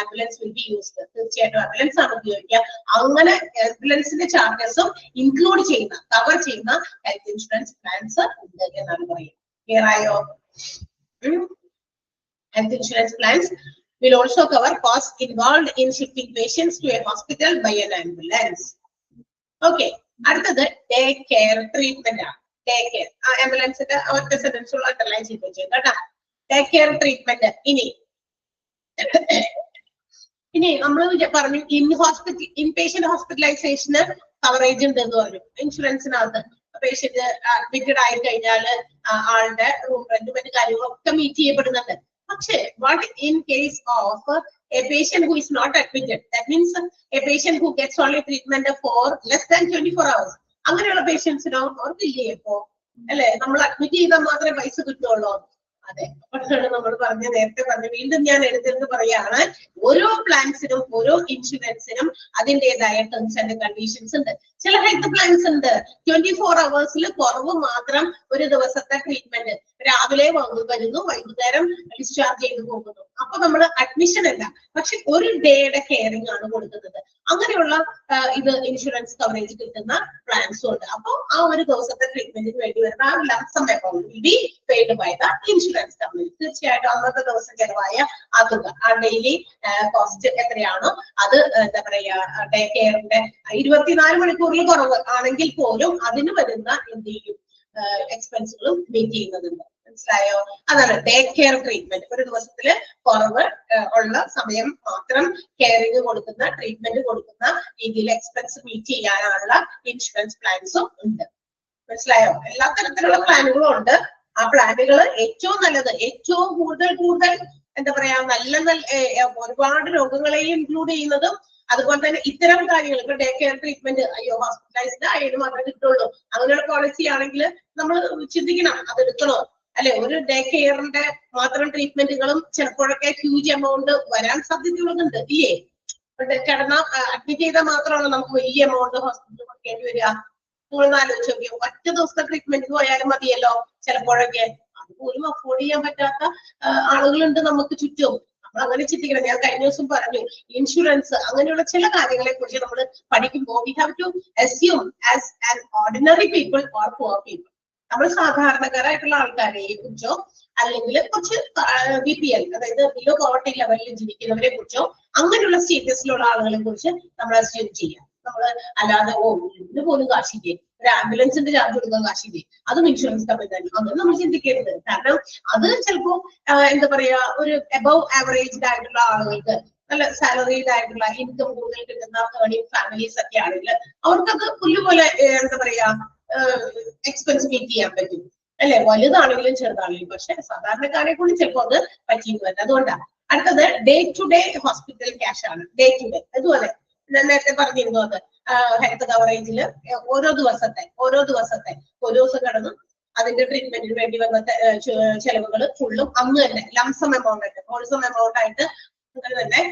ആംബുലൻസ് വിൽ ബി യൂസ്ഡ്. തീർച്ചയായിട്ടും ആംബുലൻസ് ആണ് ഉപയോഗിക്കുക. അങ്ങനെ ആംബുലൻസിന്റെ ചാർജസും ഇൻക്ലൂഡ് ചെയ്യുന്ന, കവർ ചെയ്യുന്ന ഹെൽത്ത് ഇൻഷുറൻസ് പ്ലാൻസ് ഉണ്ട് എന്നാണ് പറയുന്നത്. Clear ആയോ? Health insurance plans will also cover costs involved in shifting patients to a hospital by an ambulance. Okay, അടുത്തത് ഡേ കെയർ ട്രീറ്റ്മെന്റ് ആണ്. ഡേ കെയർ ആംബുലൻസിന്റെ ഒറ്റ സെന്റൻസ് ഉള്ള അണ്ടർലൈൻ ചെയ്ത് വെച്ചേക്കാം കേട്ടോ. Day care treatment. ഇനി നമ്മൾ പറഞ്ഞു ഇൻപേഷ്യന്റ് ഹോസ്പിറ്റലൈസേഷന് കവറേജ് ഉണ്ട് എന്ന് പറഞ്ഞു ഇൻഷുറൻസിനകത്ത്. പേഷ്യന്റ് അഡ്മിറ്റഡ് ആയി കഴിഞ്ഞാൽ ആളുടെ റൂം റെന്റ് മറ്റു കാര്യങ്ങളൊക്കെ മീറ്റ് ചെയ്യപ്പെടുന്നുണ്ട്. പക്ഷേ what in case of a patient who is not admitted, that means a patient who gets only treatment for less than 24 hours, അങ്ങനെയുള്ള പേഷ്യൻസിനോ അവർക്കില്ലേ ഇപ്പോ അല്ലെ, നമ്മൾ അഡ്മിറ്റ് ചെയ്താൽ മാത്രമേ പൈസ കിട്ടുള്ളൂ. അതെ, അപ്പോഴാണ് നമ്മൾ നേരത്തെ പറഞ്ഞ, വീണ്ടും ഞാൻ എടുത്തെന്ന് പറയാണ്, ഓരോ പ്ലാൻസിനും ഓരോ ഇൻഷുറൻസിനും അതിൻ്റെതായ ടേംസ് ആൻഡ് കണ്ടീഷൻസ് ഉണ്ട്. ചില ഹെൽത്ത് പ്ലാൻസ് ഉണ്ട് 24 hours കുറവ് മാത്രം ഒരു ദിവസത്തെ ട്രീറ്റ്മെന്റ്, രാവിലെ വരുന്നു വൈകുന്നേരം ഡിസ്ചാർജ് ചെയ്ത് പോകുന്നു. അപ്പൊ നമ്മൾ അഡ്മിഷൻ അല്ല, പക്ഷെ ഒരു ഡേയുടെ കെയറിംഗ് ആണ് കൊടുക്കുന്നത്. അങ്ങനെയുള്ള ഇത് ഇൻഷുറൻസ് കവറേജ് കിട്ടുന്ന പ്ലാൻസും ഉണ്ട്. അപ്പൊ ആ ഒരു ദിവസത്തെ ട്രീറ്റ്മെന്റിന് വേണ്ടി വരുന്ന ആ lump sum amount will be paid by the insurance company. തീർച്ചയായിട്ടും അന്നത്തെ ദിവസം ചെലവായ ആ തുക, ആ ഡെയിലി കോസ്റ്റ് എത്രയാണോ അത് എന്താ പറയാ ഡേ കെയറിന്റെ 24 മണിക്കൂറിൽ കുറവ് ആണെങ്കിൽ പോലും അതിന് വരുന്ന എന്തെങ്കിലും എക്സ്പെൻസുകളും മീറ്റ് ചെയ്യുന്നതുണ്ട്. മനസ്സിലായോ? അതാണ് ഡേ കെയർ ട്രീറ്റ്മെന്റ്. ഒരു ദിവസത്തില് കുറവ് ഉള്ള സമയം മാത്രം കെയറിങ് കൊടുക്കുന്ന, ട്രീറ്റ്മെന്റ് കൊടുക്കുന്ന രീതിയിൽ എക്സ്പെൻസ് മീറ്റ് ചെയ്യാനുള്ള ഇൻഷുറൻസ് പ്ലാൻസും ഉണ്ട്. മനസ്സിലായോ? എല്ലാ തരത്തിലുള്ള പ്ലാനുകളും ഉണ്ട്. ആ പ്ലാനുകൾ ഏറ്റവും നല്ലത്, ഏറ്റവും കൂടുതൽ എന്താ പറയാ നല്ല ഒരുപാട് രോഗങ്ങളെയും ഇൻക്ലൂഡ് ചെയ്യുന്നതും, അതുപോലെ തന്നെ ഇത്തരം കാര്യങ്ങൾ ഇപ്പൊ ഡേ കെയർ ട്രീറ്റ്മെന്റ്, അയ്യോ ഹോസ്പിറ്റലൈസ്ഡ് ആയിട്ട് മാത്രമേ കിട്ടുള്ളൂ, അങ്ങനെയുള്ള പോളിസി ആണെങ്കിൽ നമ്മൾ ചിന്തിക്കണം അതെടുക്കണോ അല്ലെ. ഒരു ഡേ കെയറിന്റെ മാത്രം ട്രീറ്റ്മെന്റുകളും ചിലപ്പോഴൊക്കെ ഹ്യൂജ് എമൗണ്ട് വരാൻ സാധ്യതയുള്ളതുണ്ട് ഇല്ലേ. കിടന്ന അഡ്മിറ്റ് ചെയ്താൽ മാത്രമാണോ നമുക്ക് വലിയ എമൗണ്ട് ഹോസ്പിറ്റലിൽ കൊടുക്കേണ്ടി വരിക. നിങ്ങൾ ആലോചിച്ച് നോക്കിയോ, ഒറ്റ ദിവസത്തെ ട്രീറ്റ്മെന്റ് പോയാലും മതിയല്ലോ. ചിലപ്പോഴൊക്കെ അതുപോലും അഫോർഡ് ചെയ്യാൻ പറ്റാത്ത ആളുകളുണ്ട് നമുക്ക് ചുറ്റും. നമ്മൾ അങ്ങനെ ചിന്തിക്കണം. ഞാൻ കഴിഞ്ഞ ദിവസം പറഞ്ഞു, ഇൻഷുറൻസ് അങ്ങനെയുള്ള ചില കാര്യങ്ങളെ കുറിച്ച് നമ്മൾ പഠിക്കുമ്പോൾ we have to assume as an ordinary people or poor people, നമ്മൾ സാധാരണക്കാരായിട്ടുള്ള ആൾക്കാരെ കുറിച്ചോ അല്ലെങ്കിൽ കുറച്ച് BPL അതായത് ബിലോ പോവർട്ടി ലെവലിൽ ജീവിക്കുന്നവരെ കുറിച്ചോ അങ്ങനെയുള്ള സ്റ്റേറ്റസിലുള്ള ആളുകളെ കുറിച്ച് നമ്മൾ അസ്യൂം ചെയ്യാം. നമ്മൾ അല്ലാതെ ഇതിന് പോലും കാശില്ലേ, ഒരു ആംബുലൻസിന്റെ ചാർജ് കൊടുക്കാൻ കാശില്ലേ, അതും ഇൻഷുറൻസ് കമ്പനി തന്നെ, അങ്ങനെ നമ്മൾ ചിന്തിക്കരുത്. കാരണം അത് ചിലപ്പോ എന്താ പറയാ ഒരു എബവ് ആവറേജ് ആയിട്ടുള്ള ആളുകൾക്ക്, നല്ല സാലറീഡ് ആയിട്ടുള്ള ഇൻകം കൂടുതൽ കിട്ടുന്ന ഏർണിംഗ് ഫാമിലീസ് ഒക്കെ ആണെങ്കിൽ അവർക്കത് പുല്ലുപോലെ എന്താ പറയാ എക്സ്പെൻസ് മീറ്റ് ചെയ്യാൻ പറ്റും അല്ലെ, വലുതാണെങ്കിലും ചെറുതാണെങ്കിലും. പക്ഷെ സാധാരണക്കാരെ കൂടി ചിലപ്പോൾ അത് പറ്റിയെന്ന് വരും. അതുകൊണ്ടാണ് അടുത്തത് day to day hospital cash ആണ്. ഡേ ടു ഡേ അതുപോലെ ഞാൻ നേരത്തെ പറഞ്ഞിരുന്നു അത് ഹെൽത്ത് കവറേജിൽ ഓരോ ദിവസത്തെ ഒരു ദിവസം കടന്നു അതിന്റെ ട്രീറ്റ്മെന്റിന് വേണ്ടി വന്ന ചെലവുകൾ ഫുള്ളും അന്ന് തന്നെ ലംസം എമൗണ്ട് ആയിട്ട് ഹോൾസം എമൗണ്ട് ആയിട്ട് തന്നെ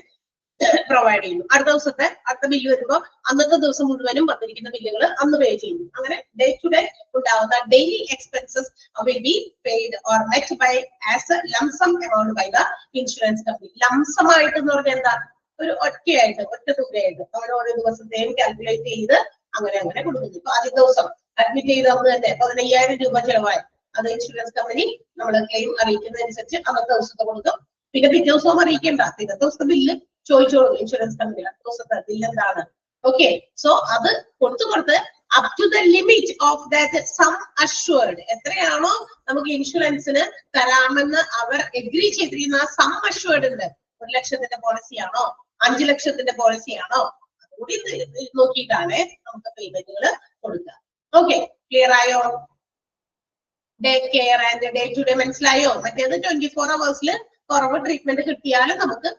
പ്രൊവൈഡ് ചെയ്യുന്നു. അടുത്ത ബില്ല് വരുമ്പോൾ അന്നത്തെ ദിവസം മുഴുവനും വന്നിരിക്കുന്ന ബില്ലുകൾ അന്ന് പേ ചെയ്യുന്നു. അങ്ങനെ ഡേ ടു ഡേ ഉണ്ടാവുന്ന daily expenses will be paid or met by as a lump sum amount by the insurance company. ലംസമായിട്ട് എന്ന് പറഞ്ഞാൽ എന്താ, ഒരു ഒറ്റ തുകയായിട്ട് നമ്മൾ ഓരോ ദിവസത്തെയും കാൽക്കുലേറ്റ് ചെയ്ത് അങ്ങനെ കൊടുക്കുന്നു. ഇപ്പൊ ആദ്യ ദിവസം അഡ്മിറ്റ് ചെയ്ത് അന്ന് തന്നെ 15,000 രൂപ ചെലവായി, അത് ഇൻഷുറൻസ് കമ്പനി നമ്മൾ ക്ലെയിം അറിയിക്കുന്നതനുസരിച്ച് അന്നത്തെ ദിവസത്തെ കൊടുക്കും. പിന്നെ പിറ്റേ ദിവസവും അറിയിക്കേണ്ട, പിന്നത്തെ ദിവസത്തെ ബില്ല് ചോദിച്ചോളൂ ഇൻഷുറൻസ് കമ്പനി അടുത്ത ദിവസത്തെ ബില്ല് എന്താണ്. ഓക്കെ, സോ അത് കൊടുത്ത് up to the limit of that sum assured, എത്രയാണോ നമുക്ക് ഇൻഷുറൻസിന് തരാമെന്ന് അവർ എഗ്രി ചെയ്തിരിക്കുന്ന സം അഷ്വേർഡ് ഉണ്ട്. 1 ലക്ഷത്തിന്റെ പോളിസിയാണോ 5 ലക്ഷത്തിന്റെ പോളിസിയാണോ അതുകൂടി നോക്കിയിട്ടാണ് നമുക്ക് പേയ്മെന്റുകൾ കൊടുക്കുക. ഓക്കെ, ക്ലിയർ ആയോ? Day care and day to day മനസ്സിലായോ? മറ്റേത് 24 hours കുറവ് ട്രീറ്റ്മെന്റ് കിട്ടിയാലും നമുക്ക്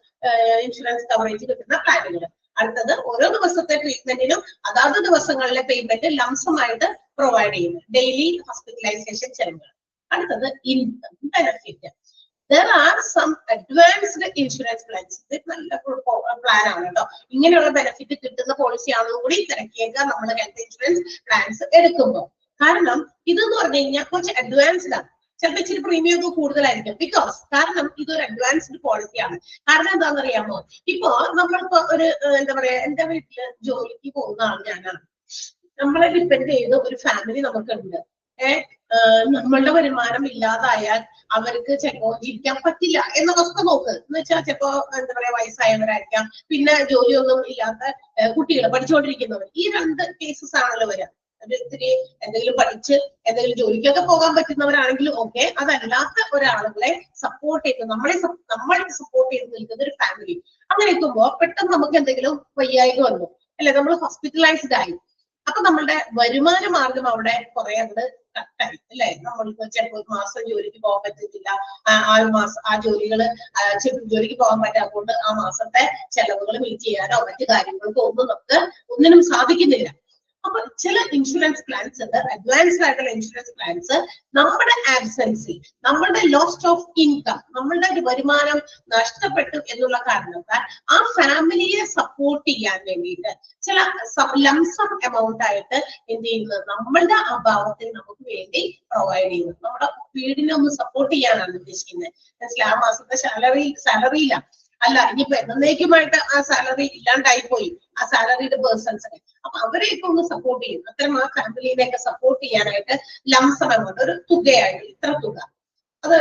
ഇൻഷുറൻസ് കവറേജ് കിട്ടുന്ന പ്ലാനുകൾ. അടുത്തത് ഓരോ ദിവസത്തെ ട്രീറ്റ്മെന്റിനും അതാത് ദിവസങ്ങളിലെ പേയ്മെന്റ് ലംസമായിട്ട് പ്രൊവൈഡ് ചെയ്യുന്നു, ഡെയിലി ഹോസ്പിറ്റലൈസേഷൻ ചെലവുകൾ. അടുത്തത് income benefit. There are some advanced insurance plans. ഇത് നല്ല പ്ലാൻ ആണ് കേട്ടോ. ഇങ്ങനെയുള്ള ബെനിഫിറ്റ് കിട്ടുന്ന പോളിസി ആണെന്നും കൂടി തിരക്കിയേക്കാം നമ്മൾ ഹെൽത്ത് ഇൻഷുറൻസ് പ്ലാൻസ് എടുക്കുമ്പോൾ. കാരണം ഇതെന്ന് പറഞ്ഞു കഴിഞ്ഞാൽ കുറച്ച് അഡ്വാൻസ്ഡ് ആണ്, ചിലപ്പോൾ ഇച്ചിരി പ്രീമിയം ഒക്കെ കൂടുതലായിരിക്കും. കാരണം ഇതൊരു അഡ്വാൻസ്ഡ് പോളിസിയാണ്. കാരണം എന്താണെന്നറിയാമോ, ഇപ്പോ നമ്മളിപ്പോ ഒരു എന്താ പറയാ, എന്റെ വീട്ടില് ജോലിക്ക് പോകുന്ന ആൾ ഞാനാണ്. നമ്മളെ ഡിപ്പെൻഡ് ചെയ്ത് ഒരു ഫാമിലി നമുക്കുണ്ട്. നമ്മളുടെ വരുമാനം ഇല്ലാതായാൽ അവർക്ക് ചിലപ്പോ ജീവിക്കാൻ പറ്റില്ല എന്ന അവസ്ഥ നോക്ക്. എന്ന് വെച്ചാൽ ചിലപ്പോ എന്താ പറയാ വയസ്സായവരായിരിക്കാം, പിന്നെ ജോലിയൊന്നും ഇല്ലാത്ത കുട്ടികൾ പഠിച്ചുകൊണ്ടിരിക്കുന്നവർ. ഈ 2 കേസസ് ആണല്ലോ വരിക. ഇത്തിരി എന്തെങ്കിലും പഠിച്ച് എന്തെങ്കിലും ജോലിക്കൊക്കെ പോകാൻ പറ്റുന്നവരാണെങ്കിലും ഓക്കെ, അതല്ലാത്ത ഒരാളുകളെ സപ്പോർട്ട് ചെയ്ത് നമ്മൾ സപ്പോർട്ട് ചെയ്ത് നിൽക്കുന്ന ഒരു ഫാമിലി. അങ്ങനെ എത്തുമ്പോ പെട്ടെന്ന് നമുക്ക് എന്തെങ്കിലും വയ്യായ്ക വന്നു, അല്ലെ, നമ്മൾ ഹോസ്പിറ്റലൈസ്ഡ് ആയി. അപ്പൊ നമ്മളുടെ വരുമാന മാർഗം അവിടെ കുറെ അങ്ങോട്ട് കട്ടായി, അല്ലെ. നമ്മൾക്ക് ചിലപ്പോൾ മാസം ജോലിക്ക് പോകാൻ പറ്റുന്നില്ല, ആ ജോലിക്ക് പോകാൻ പറ്റാത്തതുകൊണ്ട് ആ മാസത്തെ ചെലവുകൾ മീറ്റ് ചെയ്യാനോ മറ്റു കാര്യങ്ങൾക്കോ ഒന്നിനും സാധിക്കുന്നില്ല. അപ്പൊ ചില ഇൻഷുറൻസ് പ്ലാൻസ് ഉണ്ട്, അഡ്വാൻസ്ഡ് ആയിട്ടുള്ള ഇൻഷുറൻസ് പ്ലാൻസ്. നമ്മുടെ ആബ്സെൻസി, നമ്മളുടെ ലോസ്റ്റ് ഓഫ് ഇൻകം, നമ്മളുടെ ഒരു വരുമാനം നഷ്ടപ്പെട്ടു എന്നുള്ള കാരണത്താൽ ആ ഫാമിലിയെ സപ്പോർട്ട് ചെയ്യാൻ വേണ്ടിയിട്ട് ചില ലംസം എമൗണ്ട് ആയിട്ട് എന്ത് ചെയ്യുന്നത്, നമ്മളുടെ അഭാവത്തിൽ നമുക്ക് വേണ്ടി പ്രൊവൈഡ് ചെയ്യുന്നു. നമ്മുടെ വീടിനെ ഒന്ന് സപ്പോർട്ട് ചെയ്യാനാണ് ഉദ്ദേശിക്കുന്നത്. മനസ്സിലായി? ആ മാസത്തെ സാലറിയില്ല, അല്ല ഇനിയിപ്പോ എന്നേക്കുമായിട്ട് ആ സാലറി ഇല്ലാണ്ടായി പോയി, ആ സാലറിയുടെ പേഴ്സൺസിനെ. അപ്പൊ അവരെയൊക്കെ ഒന്ന് സപ്പോർട്ട് ചെയ്യും. അത്തരം ആ ഫാമിലിനെയൊക്കെ സപ്പോർട്ട് ചെയ്യാനായിട്ട് ലംസം എമൗണ്ട്, ഒരു തുകയായിട്ട് ഇത്ര തുക, അത്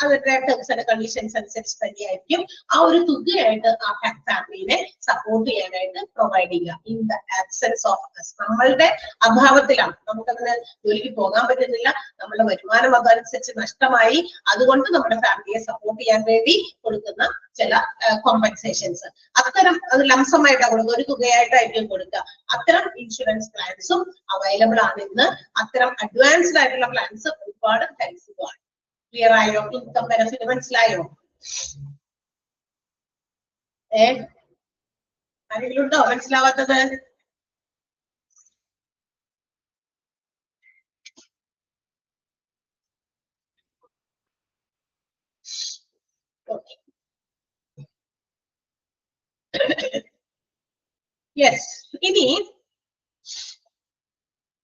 അതിന്റെ ടേംസ് ആൻഡ് കണ്ടീഷൻസ് അനുസരിച്ച് തന്നെയായിരിക്കും ആ ഒരു തുകയായിട്ട് ആ ഫാമിലിനെ സപ്പോർട്ട് ചെയ്യാനായിട്ട് പ്രൊവൈഡ് ചെയ്യുക. In the absence of us, നമ്മളുടെ അഭാവത്തിലാണ്, നമുക്കതിന് ജോലിക്ക് പോകാൻ പറ്റുന്നില്ല, നമ്മുടെ വരുമാനം അതനുസരിച്ച് നഷ്ടമായി, അതുകൊണ്ട് നമ്മുടെ ഫാമിലിയെ സപ്പോർട്ട് ചെയ്യാൻ വേണ്ടി കൊടുക്കുന്ന ചില കോമ്പൻസേഷൻസ്. അത്തരം അത് ലംസമായിട്ടാണ് കൊടുക്കുക, ഒരു തുകയായിട്ടായിരിക്കും കൊടുക്കുക. അത്തരം ഇൻഷുറൻസ് പ്ലാൻസും അവൈലബിൾ ആണ് ഇന്ന്. അത്തരം അഡ്വാൻസ്ഡ് ആയിട്ടുള്ള പ്ലാൻസ് ഒരുപാട് ഹെൽപ്ഫുൾ ആണ്. ക്ലിയർ ആയോ? ഇൻകം ബെനിഫിറ്റ് മനസ്സിലായോ? ആരെങ്കിലും ഉണ്ടോ മനസ്സിലാവാത്തത്? യെസ്, ഇനി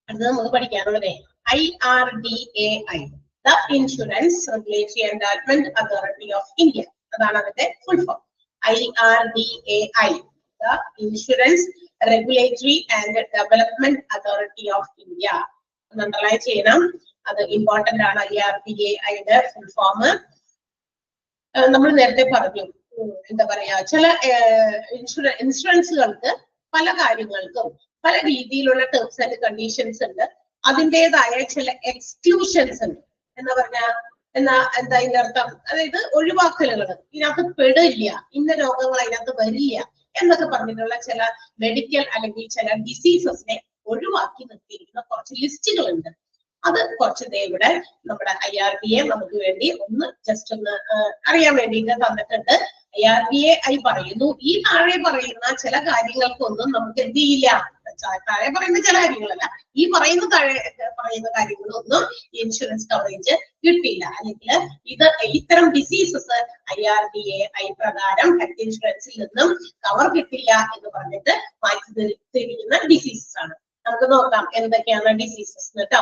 അത് നമുക്ക് പഠിക്കാനുള്ളതേ IRDAI, the Insurance Regulatory and Development Authority of India. അതാണ് അതിന്റെ full form. IRDAI, the Insurance Regulatory and Development Authority of India. Underline ചെയ്യണം, അത് ഇമ്പോർട്ടന്റ് ആണ്. IRDAI ഫുൾ ഫോം നമ്മൾ നേരത്തെ പറഞ്ഞു. എന്താ പറയാ, ചില ഇൻഷുറൻസുകൾക്ക് പല കാര്യങ്ങൾക്കും പല രീതിയിലുള്ള ടേംസ് ആൻഡ് കണ്ടീഷൻസ് ഉണ്ട്. അതിൻ്റെതായ ചില എക്സ്ക്ലൂഷൻസ് ഉണ്ട്. എന്താ എന്താ ഇതിന്റെ അർത്ഥം? അതായത് ഒഴിവാക്കലുകൾ, ഇതിനകത്ത് പെടില്ല, ഇന്ന രോഗങ്ങൾ അതിനകത്ത് വരില്ല എന്നൊക്കെ പറഞ്ഞിട്ടുള്ള ചില മെഡിക്കൽ അല്ലെങ്കിൽ ചില ഡിസീസസിനെ ഒഴിവാക്കി നിർത്തിയിരിക്കുന്ന കുറച്ച് ലിസ്റ്റുകളുണ്ട്. അത് കുറച്ച് ഇവിടെ നമ്മുടെ IRDA നമുക്ക് വേണ്ടി ഒന്ന് ജസ്റ്റ് ഒന്ന് അറിയാൻ വേണ്ടിയിട്ട് തന്നിട്ടുണ്ട്. IRDAI പറയുന്നു ഈ താഴെ പറയുന്ന ചില കാര്യങ്ങൾക്കൊന്നും നമുക്ക് എന്ത് ചെയ്യില്ല, താഴെ പറയുന്ന ചില കാര്യങ്ങളല്ല, ഈ പറയുന്ന താഴെ പറയുന്ന കാര്യങ്ങളൊന്നും ഇൻഷുറൻസ് കവറേജ് കിട്ടില്ല, അല്ലെങ്കിൽ ഇത്തരം ഡിസീസസ് IRDAI പ്രകാരം ഹെൽത്ത് ഇൻഷുറൻസിൽ നിന്നും കവർ കിട്ടില്ല എന്ന് പറഞ്ഞിട്ട് മാറ്റി തിരിക്കുന്ന ഡിസീസസ് ആണ്. നമുക്ക് നോക്കാം എന്തൊക്കെയാണ് ഡിസീസസ് കേട്ടോ.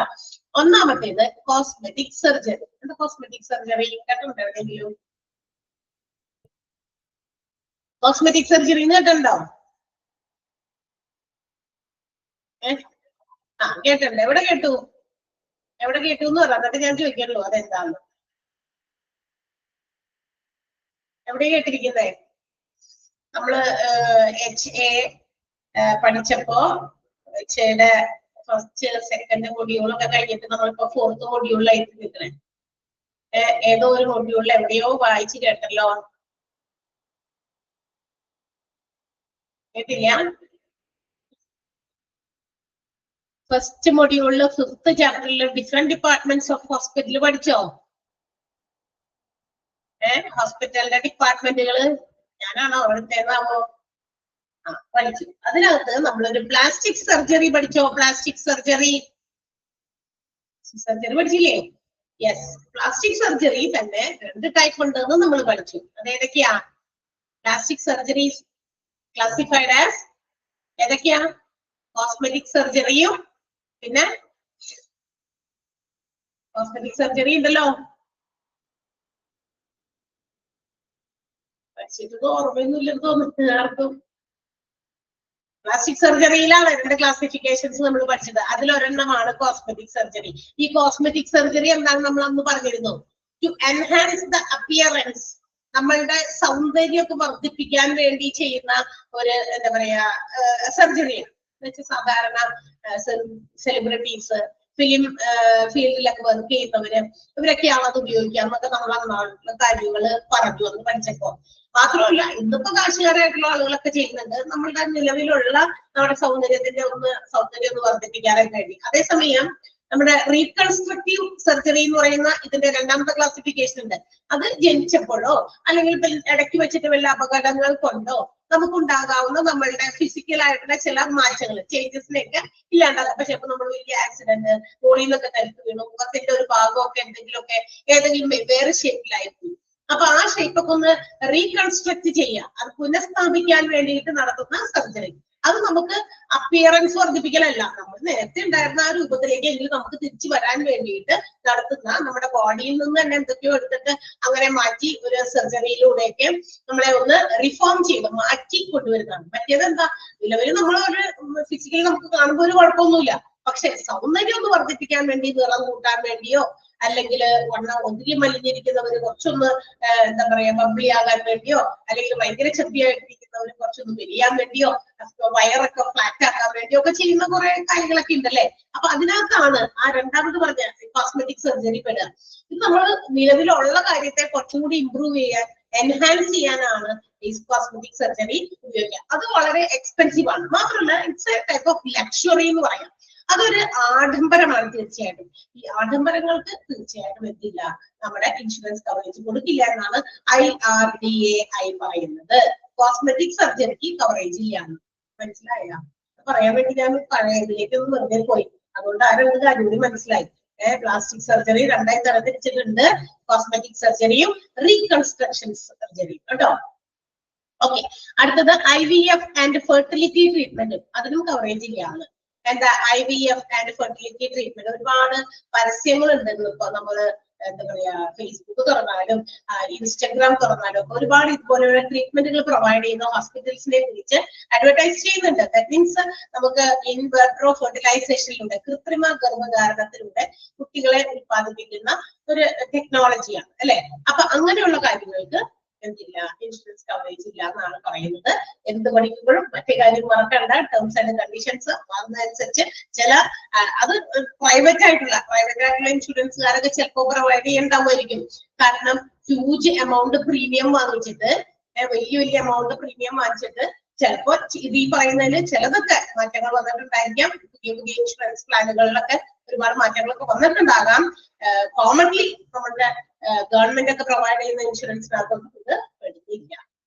ഒന്നാമത്തേത് കോസ്മെറ്റിക് സർജറി. എന്താ കോസ്മെറ്റിക് സർജറി കേട്ടിട്ടുണ്ടോ എവിടെയെങ്കിലും? കോസ്മെറ്റിക് സർജറി കേട്ടുണ്ടോ? കേട്ടിട്ടുണ്ട്. എവിടെ കേട്ടു എന്ന് പറയാം, എന്നിട്ട് ഞാൻ ചോദിക്കുള്ളൂ അതെന്താന്ന്. എവിടെ കേട്ടിരിക്കുന്നേ? നമ്മള് HA പഠിച്ചപ്പോ HAയുടെ ഫസ്റ്റ് സെക്കൻഡ് മൊഡ്യൂളൊക്കെ കഴിഞ്ഞിട്ട് നമ്മളിപ്പോ ഫോർത്ത് മൊഡ്യൂളിലായിട്ട് നിൽക്കണേ. ഏതോ ഒരു മൊഡ്യൂളിൽ എവിടെയോ വായിച്ചു കേട്ടല്ലോ, കേട്ടില്ല? ഫസ്റ്റ് മൊഡ്യൂളില് ഫിഫ്ത്ത് ചാപ്റ്ററിൽ ഡിഫറെന്റ് ഡിപ്പാർട്ട്മെന്റ്സ് ഓഫ് ഹോസ്പിറ്റൽ പഠിച്ചോ? ഹോസ്പിറ്റലിന്റെ ഡിപ്പാർട്ട്മെന്റുകള് ഞാനാണോ അവിടുത്തേതാവോ? പഠിച്ചു. അതിനകത്ത് നമ്മളൊരു പ്ലാസ്റ്റിക് സർജറി പഠിച്ചോ? പ്ലാസ്റ്റിക് സർജറി പഠിച്ചില്ലേ? യെസ്, പ്ലാസ്റ്റിക് സർജറി തന്നെ 2 ടൈപ്പ് ഉണ്ടെന്ന് നമ്മൾ പഠിച്ചു. അതേതൊക്കെയാ? പ്ലാസ്റ്റിക് സർജറി ക്ലാസിഫൈഡ് ആസ് ഏതൊക്കെയാ? കോസ്മെറ്റിക് സർജറിയും പിന്നെ കോസ്മെറ്റിക് സർജറി ഉണ്ടല്ലോ, പഠിച്ചിട്ട് ഓർമ്മയൊന്നുമില്ലെന്ന് തോന്നുന്നു ആർക്കും. പ്ലാസ്റ്റിക് സർജറിയിലാണ് 2 ക്ലാസിഫിക്കേഷൻസ് നമ്മൾ പഠിച്ചത്. അതിലൊരെണ്ണമാണ് കോസ്മെറ്റിക് സർജറി. ഈ കോസ്മെറ്റിക് സർജറി എന്താണ് നമ്മൾ അന്ന് പറഞ്ഞിരുന്നു? ടു എൻഹാൻസ് ദ അപ്പിയറൻസ്, നമ്മളുടെ സൗന്ദര്യമൊക്കെ വർദ്ധിപ്പിക്കാൻ വേണ്ടി ചെയ്യുന്ന ഒരു എന്താ പറയാ സർജറിയാണ്. എന്നുവെച്ചാൽ സാധാരണ സെലിബ്രിറ്റീസ്, ഫിലിം ഫീൽഡിലൊക്കെ വർക്ക് ചെയ്യുന്നവര് ഇവരൊക്കെയാണ് അത് ഉപയോഗിക്കാന്നൊക്കെ നമ്മൾ അന്നുള്ള കാര്യങ്ങൾ പറഞ്ഞു എന്ന് പഠിച്ചപ്പോ. മാത്രമല്ല ഇന്നിപ്പോ കാശുകാരായിട്ടുള്ള ആളുകളൊക്കെ ചെയ്യുന്നുണ്ട് നമ്മളുടെ നിലവിലുള്ള നമ്മുടെ സൗന്ദര്യം ഒന്ന് വർദ്ധിപ്പിക്കാനായിട്ട് വേണ്ടി. അതേസമയം നമ്മുടെ റീകൺസ്ട്രക്റ്റീവ് സർജറി എന്ന് പറയുന്ന ഇതിന്റെ 2ാമത്തെ ക്ലാസിഫിക്കേഷൻ ഉണ്ട്. അത് ജനിച്ചപ്പോഴോ അല്ലെങ്കിൽ ഇടയ്ക്ക് വെച്ചിട്ട് വല്ല അപകടങ്ങൾ കൊണ്ടോ നമുക്കുണ്ടാകാവുന്ന നമ്മളുടെ ഫിസിക്കലായിട്ടുള്ള ചില മാറ്റങ്ങൾ ചേഞ്ചസിനെയൊക്കെ ഇല്ലാണ്ടാകും. പക്ഷെ ഇപ്പൊ നമ്മൾ വലിയ ആക്സിഡന്റ്, ബോഡിയിൽ നിന്നൊക്കെ തലത്ത് വീണു, മുഖത്തിന്റെ ഒരു ഭാഗമൊക്കെ എന്തെങ്കിലുമൊക്കെ ഏതെങ്കിലും വേറെ ഷേപ്പിലായിരിക്കും. അപ്പൊ ആ ഷേപ്പൊക്കെ ഒന്ന് റീകൺസ്ട്രക്ട് ചെയ്യുക, അത് പുനഃസ്ഥാപിക്കാൻ വേണ്ടിയിട്ട് നടത്തുന്ന സർജറി. അത് നമുക്ക് അപ്പിയറൻസ് വർദ്ധിപ്പിക്കലല്ല, നമ്മൾ നേരത്തെ ഉണ്ടായിരുന്ന ആ രൂപത്തിലേക്ക് എങ്കിലും നമുക്ക് തിരിച്ചു വരാൻ വേണ്ടിയിട്ട് നടത്തുന്ന, നമ്മുടെ ബോഡിയിൽ നിന്ന് തന്നെ എന്തൊക്കെയോ എടുത്തിട്ട് അങ്ങനെ മാറ്റി ഒരു സർജറിയിലൂടെയൊക്കെ നമ്മളെ ഒന്ന് റിഫോം ചെയ്ത് മാറ്റി കൊണ്ടുവരുന്നതാണ്. മറ്റേതെന്താ, നിലവിൽ നമ്മളൊരു ഫിസിക്കലി നമുക്ക് കാണുമ്പോൾ ഒരു കുഴപ്പമൊന്നുമില്ല, പക്ഷെ സൗന്ദര്യം ഒന്ന് വർദ്ധിപ്പിക്കാൻ വേണ്ടി, നിറം കൂട്ടാൻ വേണ്ടിയോ അല്ലെങ്കിൽ ഒത്തിരി മലിഞ്ഞിരിക്കുന്നവര് കുറച്ചൊന്ന് എന്താ പറയാ ബബ്ലി ആകാൻ വേണ്ടിയോ, അല്ലെങ്കിൽ ഭയങ്കര ചെപ്പിയായിട്ടിരിക്കുന്നവര് കുറച്ചൊന്ന് മെലിയാൻ വേണ്ടിയോ, വയറൊക്കെ ഫ്ലാറ്റ് ആക്കാൻ വേണ്ടിയോ ഒക്കെ ചെയ്യുന്ന കുറെ കാര്യങ്ങളൊക്കെ ഉണ്ടല്ലേ. അപ്പൊ അതിനകത്താണ് ആ 2ാമത് പറഞ്ഞ കോസ്മെറ്റിക് സർജറി പെടുക. ഇത് നമ്മൾ നിലവിലുള്ള കാര്യത്തെ കുറച്ചും കൂടി ഇംപ്രൂവ് ചെയ്യാൻ, എൻഹാൻസ് ചെയ്യാനാണ് ഈ കോസ്മെറ്റിക് സർജറി ഉപയോഗിക്കുക. അത് വളരെ എക്സ്പെൻസീവ് ആണ്. മാത്രമല്ല it's A type of luxury എന്ന് പറയാം. അതൊരു ആഡംബരമാണ് തീർച്ചയായിട്ടും. ഈ ആഡംബരങ്ങൾക്ക് തീർച്ചയായിട്ടും എന്തില്ല, നമ്മുടെ ഇൻഷുറൻസ് കവറേജ് കൊടുക്കില്ല എന്നാണ് IRDAI പറയുന്നത്. കോസ്മെറ്റിക് സർജറിക്ക് കവറേജ് ഇല്ലാന്ന് മനസ്സിലായ? പറയാൻ വേണ്ടി ഞാൻ പഴയതിലേക്ക് ഒന്ന് വെറുതെ പോയി, അതുകൊണ്ട് ആ 2 കാര്യം കൂടി മനസ്സിലായി. പ്ലാസ്റ്റിക് സർജറി 2ആയി തരംതിരിച്ചിട്ടുണ്ട്, കോസ്മെറ്റിക് സർജറിയും റീകൺസ്ട്രക്ഷൻ സർജറിയും കേട്ടോ. ഓക്കെ, അടുത്തത് IVF ആൻഡ് ഫെർട്ടിലിറ്റി ട്രീറ്റ്മെന്റ്. അതിനും കവറേജ് ഇല്ലാന്ന്. എന്താ IVF ആൻഡ് ഫെർട്ടിലിറ്റി ട്രീറ്റ്മെന്റ്? ഒരുപാട് പരസ്യങ്ങളുണ്ടെന്ന് ഇപ്പൊ നമ്മള് എന്താ പറയാ ഫേസ്ബുക്ക് തുറന്നാലും ഇൻസ്റ്റഗ്രാം തുറന്നാലും ഒരുപാട് ഇതുപോലെയുള്ള ട്രീറ്റ്മെന്റുകൾ പ്രൊവൈഡ് ചെയ്യുന്ന ഹോസ്പിറ്റൽസിനെ കുറിച്ച് അഡ്വർടൈസ് ചെയ്യുന്നുണ്ട്. ദാറ്റ് മീൻസ് നമുക്ക് ഇൻ വിട്രോ ഫെർട്ടിലൈസേഷനിലൂടെ, കൃത്രിമ ഗർഭധാരണത്തിലൂടെ കുട്ടികളെ ഉത്പാദിപ്പിക്കുന്ന ഒരു ടെക്നോളജിയാണ് അല്ലെ. അപ്പൊ അങ്ങനെയുള്ള കാര്യങ്ങൾക്ക് എന്തില്ല, ഇൻഷുറൻസ് കവറേജ് ഇല്ല എന്നാണ് പറയുന്നത്. എന്ത് പഠിക്കുമ്പോഴും മറ്റേ കാര്യം മറക്കണ്ട, ടേംസ് ആൻഡ് കണ്ടീഷൻസ് മാറുന്നതനുസരിച്ച് ചില അത് പ്രൈവറ്റ് ആയിട്ടുള്ള ഇൻഷുറൻസുകാരൊക്കെ ചിലപ്പോൾ പ്രൊവൈഡ് ചെയ്യണ്ടാവുമായിരിക്കും. കാരണം ഹ്യൂജ് എമൗണ്ട് പ്രീമിയം വാങ്ങിച്ചിട്ട്, വലിയ എമൗണ്ട് പ്രീമിയം വാങ്ങിച്ചിട്ട് ചിലപ്പോ ഇത് ഈ പറയുന്നതിന് ചിലതൊക്കെ മാറ്റങ്ങൾ വന്നിട്ടുണ്ടായിരിക്കാം. പുതിയ ഇൻഷുറൻസ് പ്ലാനുകളിലൊക്കെ ഒരുപാട് മാറ്റങ്ങളൊക്കെ വന്നിട്ടുണ്ടാകാം. കോമൺലി നമ്മുടെ ഗവൺമെന്റ് ഒക്കെ പ്രൊവൈഡ് ചെയ്യുന്ന ഇൻഷുറൻസിനകത്തൊന്നും ഇത് പെടുന്നില്ല.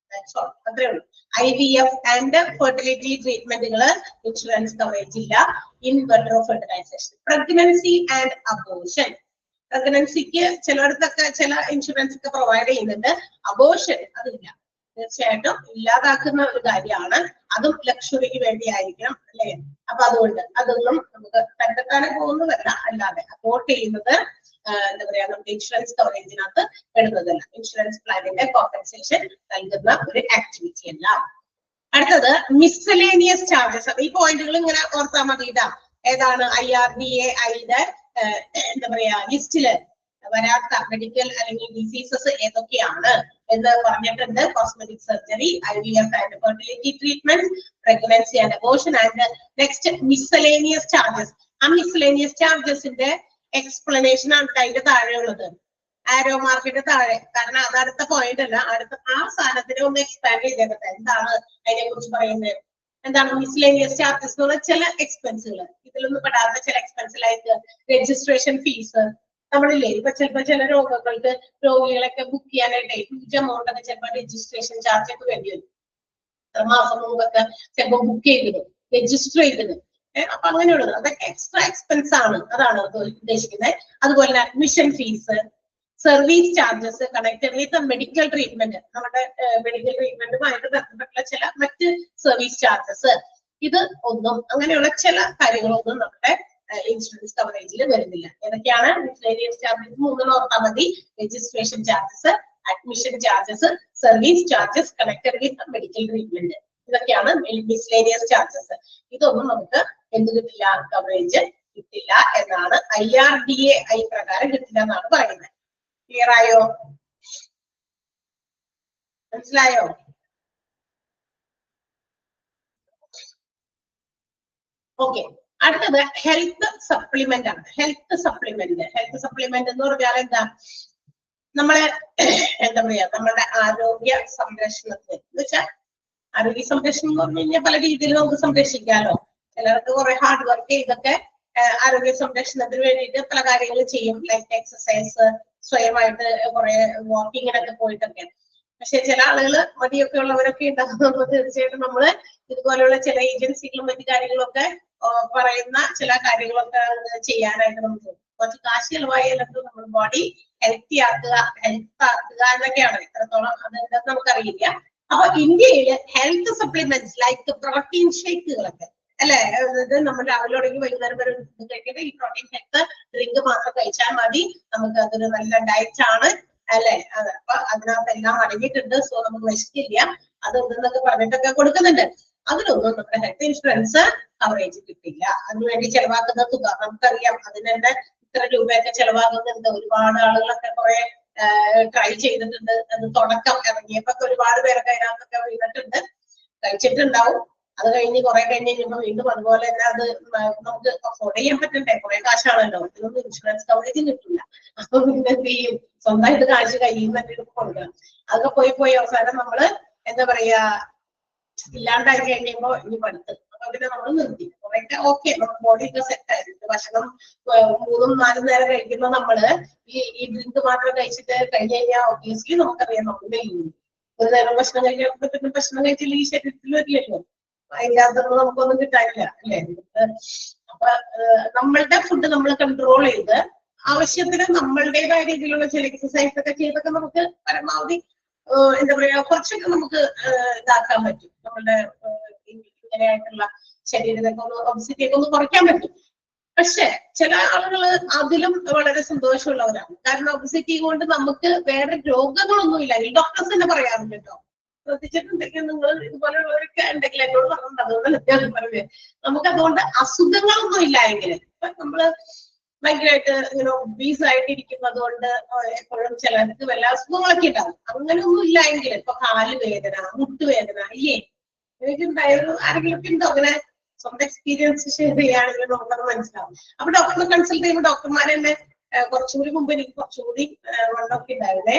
സോറി അത്രേ ഉള്ളൂ. IVF ആൻഡ് ഫെർട്ടിലിറ്റി ട്രീറ്റ്മെന്റുകള് ഇൻഷുറൻസ് കവറേജ് ഇല്ല. In vitro fertilisation, pregnancy and abortion. പ്രഗ്നൻസിക്ക് ചിലയിടത്തൊക്കെ ചില ഇൻഷുറൻസ് ഒക്കെ പ്രൊവൈഡ് ചെയ്യുന്നുണ്ട്. അബോർഷൻ അതില്ല, തീർച്ചയായിട്ടും ഇല്ലാതാക്കുന്ന ഒരു കാര്യമാണ്. അതും ലക്ഷറിക്ക് വേണ്ടി ആയിരിക്കണം അല്ലെ. അപ്പൊ അതുകൊണ്ട് അതൊന്നും നമുക്ക് തന്നെത്താനെ പോകുന്നതല്ല, അല്ലാതെ അബോർട്ട് ചെയ്യുന്നത് എന്താ പറയാ നമുക്ക് ഇൻഷുറൻസ് കവറേജിനകത്ത് പെടുന്നതല്ല. ഇൻഷുറൻസ് പ്ലാനിന്റെ കോമ്പൻസേഷൻ നൽകുന്ന ഒരു ആക്ടിവിറ്റി അല്ല. അടുത്തത് മിസ്സലേനിയസ് ചാർജസ്. ഈ പോയിന്റുകൾ ഇങ്ങനെ ഓർത്താൽ മതി. ഇതാ ഏതാണ് IRDAI-യുടെ എന്താ പറയാ ലിസ്റ്റില് വരാത്ത മെഡിക്കൽ അല്ലെങ്കിൽ ഡിസീസസ് ഏതൊക്കെയാണ് എന്ന് പറഞ്ഞിട്ടുണ്ട്. Cosmetic surgery, IVF and fertility treatment, pregnancy and abortion and next miscellaneous charges. ആ മിസ്സലേനിയസ് ചാർജസിന്റെ എക്സ്പ്ലനേഷൻ ആണ് അതിന്റെ താഴെയുള്ളത്, ആരോ മാർക്കിന്റെ താഴെ. കാരണം അത് അടുത്ത പോയിന്റ് അല്ല, അടുത്ത ആ സാധനത്തിനെ ഒന്ന് എക്സ്പാൻഡ് ചെയ്തേക്കട്ടെ. എന്താണ് അതിനെ കുറിച്ച് പറയുന്നത്? എന്താണ് മിസ്ലേനിയസ് ചാർജസ് എന്ന് പറഞ്ഞാൽ ചില എക്സ്പെൻസുകൾ, ഇതിലൊന്നും പെടാത്ത ചില എക്സ്പെൻസ് ലൈക്ക് രജിസ്ട്രേഷൻ ഫീസ്. നമ്മളില്ലേ ഇപ്പൊ ചിലപ്പോ ചില രോഗങ്ങൾക്ക് രോഗികളൊക്കെ ബുക്ക് ചെയ്യാനായിട്ട് ഹ്യൂജ് എമൗണ്ട് ഒക്കെ ചിലപ്പോൾ രജിസ്ട്രേഷൻ ചാർജ് ഒക്കെ വേണ്ടി വരും. മാസം മുമ്പൊക്കെ ചിലപ്പോൾ ബുക്ക് ചെയ്തത് രജിസ്റ്റർ ചെയ്തത്. അപ്പൊ അങ്ങനെയുള്ളത് അതൊക്കെ എക്സ്ട്രാ എക്സ്പെൻസ് ആണ്, അതാണ് ഉദ്ദേശിക്കുന്നത്. അതുപോലെ തന്നെ admission fees, service charges connected with medical treatment, നമ്മുടെ മെഡിക്കൽ ട്രീറ്റ്മെന്റുമായിട്ട് ബന്ധപ്പെട്ടുള്ള ചില മറ്റ് സർവീസ് ചാർജസ്, ഇത് ഒന്നും അങ്ങനെയുള്ള ചില കാര്യങ്ങളൊന്നും നമ്മുടെ ഇൻഷുറൻസ് കവറേജിൽ വരുന്നില്ല. ഏതൊക്കെയാണ് മിസ്ലേനിയസ് ചാർജസ്? മൂന്നെണ്ണം ഓർത്താൽ മതി. Registration charges, admission charges, service charges connected with medical treatment. ഇതൊക്കെയാണ് മിസ്ലേനിയസ് ചാർജസ്. ഇതൊന്നും നമുക്ക് എന്ത് കിട്ടില്ല? കവറേജ് കിട്ടില്ല എന്നാണ് IRDAI പ്രകാരം കിട്ടില്ല എന്നാണ് പറയുന്നത്. ക്ലിയർ ആയോ? മനസ്സിലായോ? ഓക്കെ. അടുത്തത് ഹെൽത്ത് സപ്ലിമെന്റ് ആണ്. ഹെൽത്ത് സപ്ലിമെന്റ് എന്ന് പറഞ്ഞാൽ എന്താ? നമ്മളെ എന്താ പറയാ നമ്മുടെ ആരോഗ്യ സംരക്ഷണത്തിന് എന്ന് വെച്ചാൽ ആരോഗ്യ സംരക്ഷണം എന്ന് പറഞ്ഞു കഴിഞ്ഞാൽ പല രീതിയിൽ നമുക്ക് സംരക്ഷിക്കാമല്ലോ. ചിലർക്ക് കുറെ ഹാർഡ് വർക്ക് ചെയ്തൊക്കെ ആരോഗ്യ സംരക്ഷണത്തിന് വേണ്ടിയിട്ട് പല കാര്യങ്ങളും ചെയ്യും, ലൈക്ക് എക്സസൈസ്, സ്വയമായിട്ട് കുറെ വാക്കിങ്ങിനൊക്കെ പോയിട്ടൊക്കെ. പക്ഷെ ചില ആളുകൾ മടിയൊക്കെ ഉള്ളവരൊക്കെ ഉണ്ടാകുമ്പോൾ തീർച്ചയായിട്ടും നമ്മള് ഇതുപോലെയുള്ള ചില ഏജൻസികളും മറ്റു കാര്യങ്ങളൊക്കെ പറയുന്ന ചില കാര്യങ്ങളൊക്കെ ചെയ്യാനായിട്ട് നമുക്ക് കുറച്ച് കാശ് ചെലവായാലും നമ്മൾ ബോഡി ഹെൽത്ത് ആക്കുക എന്നൊക്കെയാണ്. എത്രത്തോളം അതെന്താന്ന് നമുക്കറിയില്ല. അപ്പൊ ഇന്ത്യയില് ഹെൽത്ത് സപ്ലിമെന്റ്സ് ലൈക്ക് പ്രോട്ടീൻ ഷേക്കുകളൊക്കെ അല്ലെ, അതായത് നമ്മൾ രാവിലെ തുടങ്ങി വൈകുന്നേരം വരെ കഴിക്കുന്നത് ഈ പ്രോട്ടീൻ ഹെൽത്ത് ഡ്രിങ്ക് മാത്രം കഴിച്ചാൽ മതി, നമുക്ക് അതൊരു നല്ല ഡയറ്റ് ആണ് അല്ലെ. അപ്പൊ അതിനകത്ത് എല്ലാം അടങ്ങിയിട്ടുണ്ട്, സോ നമുക്ക് വിശക്കില്ല, അത് എന്തെന്നൊക്കെ പറഞ്ഞിട്ടൊക്കെ കൊടുക്കുന്നുണ്ട്. അതിലൊന്നും നമ്മുടെ ഹെൽത്ത് ഇൻഷുറൻസ് കവറേജ് കിട്ടില്ല. അതിനുവേണ്ടി ചെലവാക്കുന്ന തുക നമുക്കറിയാം, അതിന് തന്നെ ഇത്ര രൂപയൊക്കെ ചെലവാകുന്നുണ്ട്. ഒരുപാട് ആളുകളൊക്കെ കുറെ ട്രൈ ചെയ്തിട്ടുണ്ട്. അത് തുടക്കം ഇറങ്ങിയപ്പോ ഒരുപാട് പേരൊക്കെ അതിനകത്തൊക്കെ വീണിട്ടുണ്ട്, കഴിച്ചിട്ടുണ്ടാവും. അത് കഴിഞ്ഞ് കുറെ കഴിഞ്ഞ് കഴിയുമ്പോൾ വീണ്ടും അതുപോലെ തന്നെ അത് നമുക്ക് അഫോർഡ് ചെയ്യാൻ പറ്റണ്ടേ, കുറെ കാശാണല്ലോ. ഇതിനൊന്നും ഇൻഷുറൻസ് കവറേജ് കിട്ടില്ല. അപ്പൊ പിന്നെ എന്ത് ചെയ്യും? സ്വന്തമായിട്ട് കാശ് കയ്യിൽ നിന്ന് കൊടുക്കണം. അതൊക്കെ പോയി അവസാനം നമ്മള് എന്താ പറയാ ഇല്ലാണ്ടായി കഴിയുമ്പോ ഇനി പഠിത്ത് അപ്പൊ പിന്നെ നമ്മൾ നിർത്തി. കുറെയൊക്കെ ഓക്കെ, നമ്മുടെ ബോഡി ഒക്കെ സെറ്റ് ആയിരുന്നു. ഭക്ഷണം 3-4 നേരം കഴിക്കുമ്പോ നമ്മള് ഈ ഡ്രിങ്ക് മാത്രം കഴിച്ചിട്ട് കഴിഞ്ഞ് കഴിഞ്ഞാൽ ഒബ്വിയസ്ലി നമുക്കറിയാം നമ്മുടെ ഒരു നേരം ഭക്ഷണം കഴിക്കുമ്പോഴത്തേക്കും ഭക്ഷണം കഴിച്ചില്ല ഈ ശരീരത്തിൽ വരില്ലല്ലോ, അതിന്റെ അകത്തൊന്നും നമുക്കൊന്നും കിട്ടാനില്ല അല്ലെ. അപ്പൊ നമ്മളുടെ ഫുഡ് നമ്മൾ കൺട്രോൾ ചെയ്ത് ആവശ്യത്തിന് നമ്മളുടേതായ രീതിയിലുള്ള ചില എക്സസൈസ് ഒക്കെ ചെയ്തൊക്കെ നമുക്ക് പരമാവധി എന്താ പറയാ കുറച്ചൊക്കെ നമുക്ക് ഇതാക്കാൻ പറ്റും. നമ്മളുടെ ഇങ്ങനെയായിട്ടുള്ള ശരീരത്തൊക്കെ ഒന്ന് ഒബസിറ്റിയൊക്കെ ഒന്ന് കുറയ്ക്കാൻ പറ്റും. പക്ഷെ ചില ആളുകൾ അതിലും വളരെ സന്തോഷമുള്ളവരാണ്. കാരണം ഒബസിറ്റി കൊണ്ട് നമുക്ക് വേറെ രോഗങ്ങളൊന്നും ഇല്ല. ഡോക്ടേഴ്സ് തന്നെ പറയാറുണ്ട് കേട്ടോ, ശ്രദ്ധിച്ചിട്ടുണ്ടെങ്കിൽ നിങ്ങൾ ഇതുപോലെയുള്ളവരൊക്കെ ഉണ്ടെങ്കിൽ എന്നോട് പറഞ്ഞിട്ടുണ്ട്, അതുകൊണ്ട് ഞാൻ പറഞ്ഞത് നമുക്ക് അതുകൊണ്ട് അസുഖങ്ങളൊന്നും ഇല്ല എങ്കിൽ ഇപ്പൊ നമ്മള് ഭയങ്കരമായിട്ട് ഇങ്ങനെ ഒബീസ് ആയിട്ടിരിക്കുന്നത് കൊണ്ട് എപ്പോഴും ചിലർക്ക് വല്ല അസുഖങ്ങളൊക്കെ ഉണ്ടാവും. അങ്ങനെയൊന്നും ഇല്ല എങ്കിൽ ഇപ്പൊ കാല് വേദന, മുട്ടുവേദന ഇല്ലേ, എനിക്കുണ്ടായൊരു ആരെങ്കിലും ഒക്കെ ഉണ്ടോ അങ്ങനെ സ്വന്തം എക്സ്പീരിയൻസ് ഷെയർ ചെയ്യുകയാണെങ്കിൽ നമുക്കത് മനസ്സിലാവും. അപ്പൊ ഡോക്ടറെ കൺസൾട്ട് ചെയ്യുമ്പോൾ ഡോക്ടർമാരെ തന്നെ കുറച്ചുകൂടി മുമ്പ് എനിക്ക് കുറച്ചുകൂടി വണ്ണമൊക്കെ ഉണ്ടായിരുന്നേ.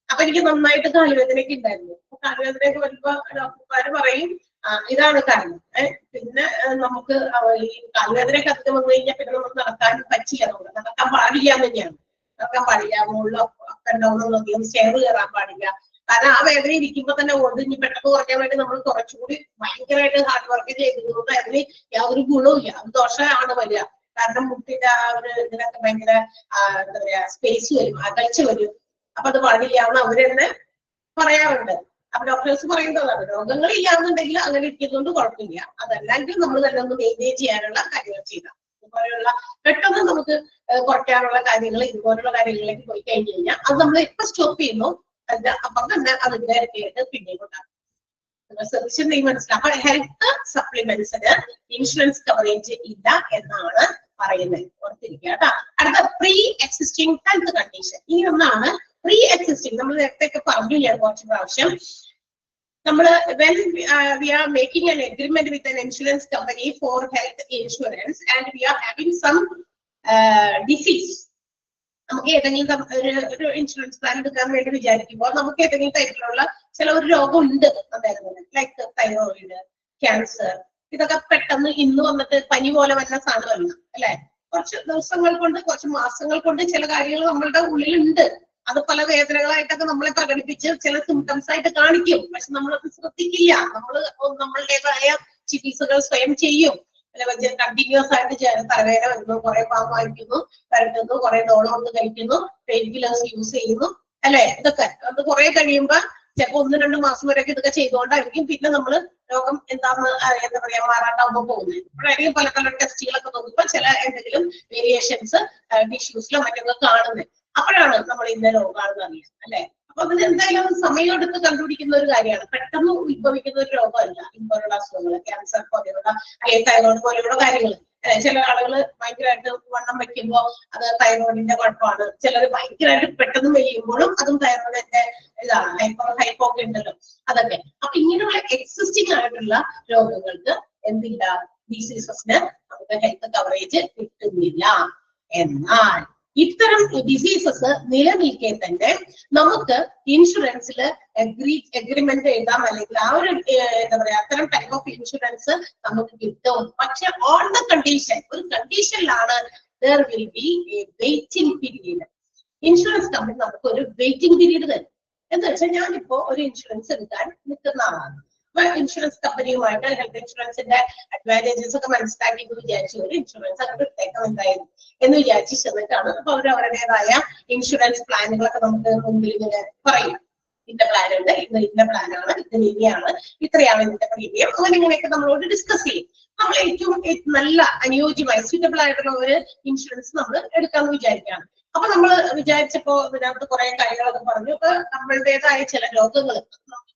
അപ്പൊ എനിക്ക് നന്നായിട്ട് കാലുവേദനയൊക്കെ ഉണ്ടായിരുന്നു. അപ്പൊ കാലുവേദനയൊക്കെ വരുമ്പോ ഡോക്ടർമാര് പറയും ഇതാണ് കാരണം. പിന്നെ നമുക്ക് ഈ കാലുവേദനയൊക്കെ അധികം വന്നു കഴിഞ്ഞാൽ പിന്നെ നമുക്ക് നടക്കാൻ പറ്റില്ല, നമുക്ക് നടക്കാൻ പാടില്ല എന്ന് തന്നെയാണ്. നടക്കാൻ പാടില്ല, മുകളിൽ അപ്പ് ആൻഡ് ഡൗൺ ഒന്നും സ്റ്റെയർ കയറാൻ പാടില്ല, കാരണം ആ വേദന ഇരിക്കുമ്പോ തന്നെ ഇനി പെട്ടെന്ന് കുറയ്ക്കാൻ വേണ്ടി നമ്മൾ കുറച്ചുകൂടി ഭയങ്കരമായിട്ട് ഹാർഡ് വർക്ക് ചെയ്തതുകൊണ്ട് അതിന് യാതൊരു ഗുണവും ഇല്ല, അത് ദോഷമാണ് വരിക. കാരണം മുട്ടിന്റെ ആ ഒരു ഇതിനൊക്കെ ഭയങ്കര എന്താ പറയാ സ്പേസ് വരും, അകൽച്ച വരും. അപ്പൊ അത് പാടില്ല എന്ന് അവര് തന്നെ പറയാറുണ്ട്. അപ്പൊ ഡോക്ടേഴ്സ് പറയുന്നതാണ് രോഗങ്ങൾ ഇല്ലാന്നുണ്ടെങ്കിൽ അങ്ങനെ ഇരിക്കുന്നതുകൊണ്ട് കുഴപ്പമില്ല, അതല്ലെങ്കിൽ നമ്മൾ തന്നെ ഒന്ന് മെയിൻറ്റെയിൻ ചെയ്യാനുള്ള കാര്യങ്ങൾ ചെയ്താൽ ഇതുപോലെയുള്ള പെട്ടെന്ന് നമുക്ക് കുറയ്ക്കാനുള്ള കാര്യങ്ങൾ ഇതുപോലുള്ള കാര്യങ്ങളിലേക്ക് പോയി കഴിഞ്ഞു കഴിഞ്ഞാൽ അത് നമ്മൾ എപ്പോ സ്റ്റോപ്പ് ചെയ്യുന്നു അപ്പം തന്നെ അതിന്റെ ഇരട്ടിയായിട്ട് പിന്നെയും ഉണ്ടാകും. ശ്രദ്ധിച്ചിട്ടുണ്ടെങ്കിൽ മനസ്സിലാവും. അപ്പൊ ഹെൽത്ത് സപ്ലിമെന്റ്സിന് ഇൻഷുറൻസ് കവറേജ് ഇല്ല എന്നാണ് പറയുന്നത്, ഓർത്തിരിക്കുക കേട്ടോ. അടുത്ത പ്രീ എക്സിസ്റ്റിംഗ് ഹെൽത്ത് കണ്ടീഷൻ. ഇനി ഒന്നാണ് പ്രീ എക്സിസ്റ്റിംഗ്. നമ്മൾ നേരത്തെ പറഞ്ഞു ഞാൻ കുറച്ച് പ്രാവശ്യം. നമ്മള് when we are making an agreement with an insurance company for health insurance and we are having some disease, നമുക്ക് ഏതെങ്കിലും ഒരു ഇൻഷുറൻസ് പ്ലാൻ എടുക്കാൻ വേണ്ടി വിചാരിക്കുമ്പോൾ നമുക്ക് ഏതെങ്കിലും തരത്തിലുള്ള ചില ഒരു രോഗം ഉണ്ട് അതായത് ലൈക്ക് തൈറോയിഡ്, ക്യാൻസർ, ഇതൊക്കെ പെട്ടെന്ന് ഇന്ന് വന്നിട്ട് പനി പോലെ വരുന്ന സാധനമല്ല അല്ലെ. കുറച്ച് ദിവസങ്ങൾ കൊണ്ട് കുറച്ച് മാസങ്ങൾ കൊണ്ട് ചില കാര്യങ്ങൾ നമ്മളുടെ ഉള്ളിലുണ്ട്, അത് പല വേദനകളായിട്ടൊക്കെ നമ്മളെ പ്രകടിപ്പിച്ച് ചില സിംറ്റംസ് ആയിട്ട് കാണിക്കും. പക്ഷെ നമ്മളത് ശ്രദ്ധിക്കില്ല, നമ്മളുടേതായ ചികിത്സകൾ സ്വയം ചെയ്യും. കണ്ടിന്യൂസ് ആയിട്ട് തലവേദന വരുന്നു, കുറെ പാമ്പ് വാങ്ങിക്കുന്നു, കരട്ടുന്നു, കുറെ ഡോളോന്ന് കഴിക്കുന്നു, പെയിൻ കില്ലേഴ്സ് യൂസ് ചെയ്യുന്നു അല്ലെ. ഇതൊക്കെ അത് കുറെ കഴിയുമ്പോ ചിലപ്പോ 1-2 മാസം വരെയൊക്കെ ഇതൊക്കെ ചെയ്തുകൊണ്ടായിരിക്കും പിന്നെ നമ്മള് രോഗം എന്താ പറയാ മാറാണ്ടാവുമ്പോ പോകുന്നത്. അപ്പോഴായിരിക്കും പല പല ടെസ്റ്റുകളൊക്കെ നോക്കുമ്പോ ചില എന്തെങ്കിലും വേരിയേഷൻസ് ടിഷ്യൂസിലോ മറ്റൊക്കെ കാണുന്നത്. അപ്പോഴാണ് നമ്മൾ ഇന്ന രോഗമാണെന്ന് അറിയാം അല്ലെ. അപ്പൊ അതിന് എന്തായാലും സമയം എടുത്ത് കണ്ടുപിടിക്കുന്ന ഒരു കാര്യമാണ്, പെട്ടെന്ന് ഉത്ഭവിക്കുന്ന ഒരു രോഗമല്ല ഇതുപോലുള്ള അസുഖങ്ങൾ, ക്യാൻസർ പോലെയുള്ള അല്ലെങ്കിൽ തൈറോയിഡ് പോലെയുള്ള കാര്യങ്ങൾ. ചില ആളുകൾ ഭയങ്കരമായിട്ട് വണ്ണം വെക്കുമ്പോ അത് തൈറോയിഡിന്റെ കുഴപ്പമാണ്, ചിലർ ഭയങ്കരമായിട്ട് പെട്ടെന്ന് വെയ്യുമ്പോഴും അതും തൈറോയിഡിന്റെ ഇതാണ്, ഹൈപ്പോക്കെ ഉണ്ടല്ലോ അതൊക്കെ. അപ്പൊ ഇങ്ങനെയുള്ള എക്സിസ്റ്റിംഗ് ആയിട്ടുള്ള രോഗങ്ങൾക്ക് എന്തില്ല, ഡിസീസസിന് നമുക്ക് ഹെൽത്ത് കവറേജ് കിട്ടുന്നില്ല. എന്നാൽ ഇത്തരം ഡിസീസസ് നിലനിൽക്കെ തന്നെ നമുക്ക് ഇൻഷുറൻസിൽ എഗ്രിമെന്റ് എഴുതാം, അല്ലെങ്കിൽ ആ ഒരു എന്താ പറയാ അത്തരം ടൈപ്പ് ഓഫ് ഇൻഷുറൻസ് നമുക്ക് കിട്ടും. പക്ഷെ ഓൺ ദ കണ്ടീഷൻ, ഒരു കണ്ടീഷനിലാണ് there will be a waiting period. Insurance company നമുക്ക് ഒരു വെയിറ്റിംഗ് പീരീഡ് തരും. എന്ന് വെച്ചാൽ ഞാനിപ്പോ ഒരു ഇൻഷുറൻസ് എടുക്കാൻ നിൽക്കുന്ന ആളാണ്, ഇൻഷുറൻസ് കമ്പനിയുമായിട്ട് ഹെൽത്ത് ഇൻഷുറൻസിന്റെ അഡ്വാൻറ്റേജസ് ഒക്കെ മനസ്സിലാക്കി വിചാരിച്ചു ഒരു ഇൻഷുറൻസ് അങ്ങനെ എടുത്തേക്കാം എന്തായാലും എന്ന് വിചാരിച്ചു ചെന്നിട്ടാണ്. അപ്പൊ അവർ അവരുടേതായ ഇൻഷുറൻസ് പ്ലാനുകളൊക്കെ നമുക്ക് മുമ്പിൽ ഇങ്ങനെ പറയും, ഇന്ന പ്ലാൻ ഉണ്ട്, ഇന്ന പ്ലാനാണ്, ഇതിന് ഇനിയാണ്, ഇത്രയാണ് ഇതിന്റെ പ്രീമിയം, അങ്ങനെ ഇങ്ങനെയൊക്കെ നമ്മളോട് ഡിസ്കസ് ചെയ്യും. നമ്മൾ ഏറ്റവും നല്ല അനുയോജ്യമായി സ്യൂട്ടബിൾ ആയിട്ടുള്ള ഒരു ഇൻഷുറൻസ് നമ്മൾ എടുക്കാമെന്ന് വിചാരിക്കുകയാണ്. അപ്പൊ നമ്മൾ വിചാരിച്ചപ്പോ ഇതിനകത്ത് കുറെ കാര്യങ്ങളൊക്കെ പറഞ്ഞു. അപ്പൊ നമ്മളുടേതായ ചില രോഗങ്ങൾ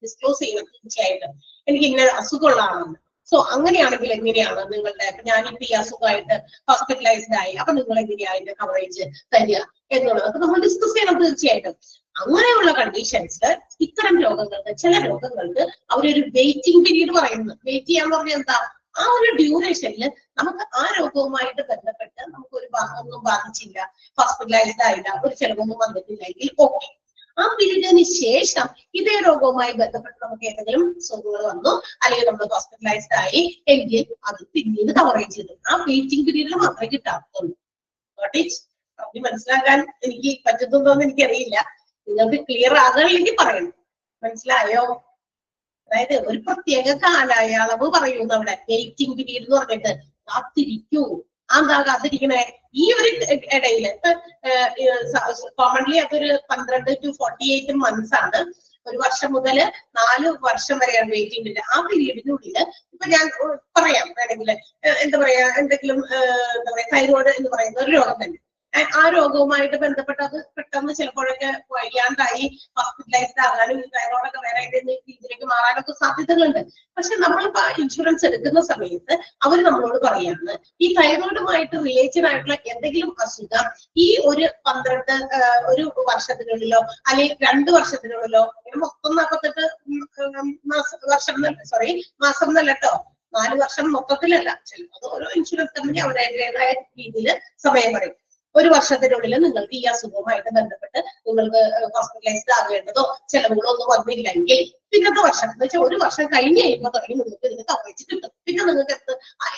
ഡിസ്ക്ലോസ് ചെയ്യണം തീർച്ചയായിട്ടും, എനിക്ക് ഇങ്ങനെ അസുഖമുള്ള ആളാണ്. സോ അങ്ങനെയാണെങ്കിൽ എങ്ങനെയാണ് നിങ്ങളുടെ, ഞാനിപ്പോ ഈ അസുഖമായിട്ട് ഹോസ്പിറ്റലൈസ്ഡ് ആയി, അപ്പൊ നിങ്ങൾ എങ്ങനെയാണ് അതിന്റെ കവറേജ് തരിക എന്നുള്ളത് നമ്മൾ ഡിസ്കസ് ചെയ്യണം തീർച്ചയായിട്ടും. അങ്ങനെയുള്ള കണ്ടീഷൻസ് ഇത്തരം രോഗങ്ങൾക്ക്, ചില രോഗങ്ങൾക്ക് അവരൊരു വെയിറ്റിംഗ് പീരീഡ് പറയുന്നു. വെയിറ്റ് ചെയ്യാന്ന് പറഞ്ഞാൽ എന്താ, ആ ഒരു ഡ്യൂറേഷനിൽ നമുക്ക് ആ രോഗവുമായിട്ട് ബന്ധപ്പെട്ട് നമുക്ക് ഒരു ഒന്നും ബാധിച്ചില്ല, ഹോസ്പിറ്റലൈസ്ഡ് ആയില്ല, ഒരു ചെലവൊന്നും വന്നിട്ടില്ലെങ്കിൽ ഓക്കെ. ആ പീരീഡിന് ശേഷം ഇതേ രോഗവുമായി ബന്ധപ്പെട്ട് നമുക്ക് ഏതെങ്കിലും അസുഖങ്ങൾ വന്നു അല്ലെങ്കിൽ നമ്മൾ ഹോസ്പിറ്റലൈസ്ഡ് ആയി എങ്കിൽ അത് പിന്നീട് കവറേജ് ചെയ്തു. ആ വെയിറ്റിംഗ് പീരീഡിൽ മാത്രമേ കിട്ടാത്തുള്ളൂ. പറഞ്ഞ് മനസ്സിലാക്കാൻ എനിക്ക് പറ്റുന്നുണ്ടോന്ന് എനിക്കറിയില്ല, നിങ്ങൾക്ക് ക്ലിയർ ആകുകയാണെങ്കിൽ പറയണം. മനസ്സിലായോ? അതായത് ഒരു പ്രത്യേക കാലയളവ് പറയുന്നു അവിടെ, വെയിറ്റിംഗ് പീരീഡ് എന്ന് പറഞ്ഞിട്ട് കാത്തിരിക്കൂ. എന്താ കാത്തിരിക്കണേ? ഈ ഒരു ഇടയിൽ കോമൺലി അതൊരു 12 to 48 months ആണ്. 1 വർഷം മുതൽ 4 വർഷം വരെയാണ് വെയിറ്റിംഗ് പീരീഡ്. ആ പീരീഡിനുള്ളിൽ ഇപ്പൊ ഞാൻ പറയാം വേണമെങ്കിൽ എന്താ പറയാ, എന്തെങ്കിലും എന്താ പറയാ തൈറോയിഡ് എന്ന് പറയുന്ന ഒരു രോഗം തന്നെ, ആ രോഗവുമായിട്ട് ബന്ധപ്പെട്ട് അത് പെട്ടെന്ന് ചിലപ്പോഴൊക്കെ വയ്യാണ്ടായി ഹോസ്പിറ്റലൈസ്ഡ് ആകാനും തൈറോയിഡൊക്കെ വേറെ രീതിയിലേക്ക് മാറാനൊക്കെ സാധ്യതകളുണ്ട്. പക്ഷെ നമ്മളിപ്പോ ഇൻഷുറൻസ് എടുക്കുന്ന സമയത്ത് അവർ നമ്മളോട് പറയാണ്, ഈ തൈറോയിഡുമായിട്ട് റിലേറ്റഡ് ആയിട്ടുള്ള എന്തെങ്കിലും അസുഖം ഈ ഒരു 12 വർഷത്തിനുള്ളിലോ അല്ലെങ്കിൽ 2 വർഷത്തിനുള്ളിലോ, മൊത്തം 48 മാസം എന്നല്ല കേട്ടോ, 4 വർഷം മൊത്തത്തിലല്ല, ചിലപ്പോൾ ഓരോ ഇൻഷുറൻസ് കമ്പനി അവരുടേതായ രീതിയിൽ സമയം പറയും. 1 വർഷത്തിനുള്ളിൽ നിങ്ങൾക്ക് ഈ അസുഖവുമായിട്ട് ബന്ധപ്പെട്ട് നിങ്ങൾക്ക് ഹോസ്പിറ്റലൈസ്ഡ് ആകേണ്ടതോ ചെലവുകളോ ഒന്നും വന്നില്ലെങ്കിൽ പിന്നത്തെ വർഷം എന്ന് വെച്ചാൽ 1 വർഷം കഴിഞ്ഞ് കഴിയുമ്പോൾ തുടങ്ങി നിങ്ങൾക്ക് ഇതിന് കവറേജ് കിട്ടും. പിന്നെ നിങ്ങൾക്ക്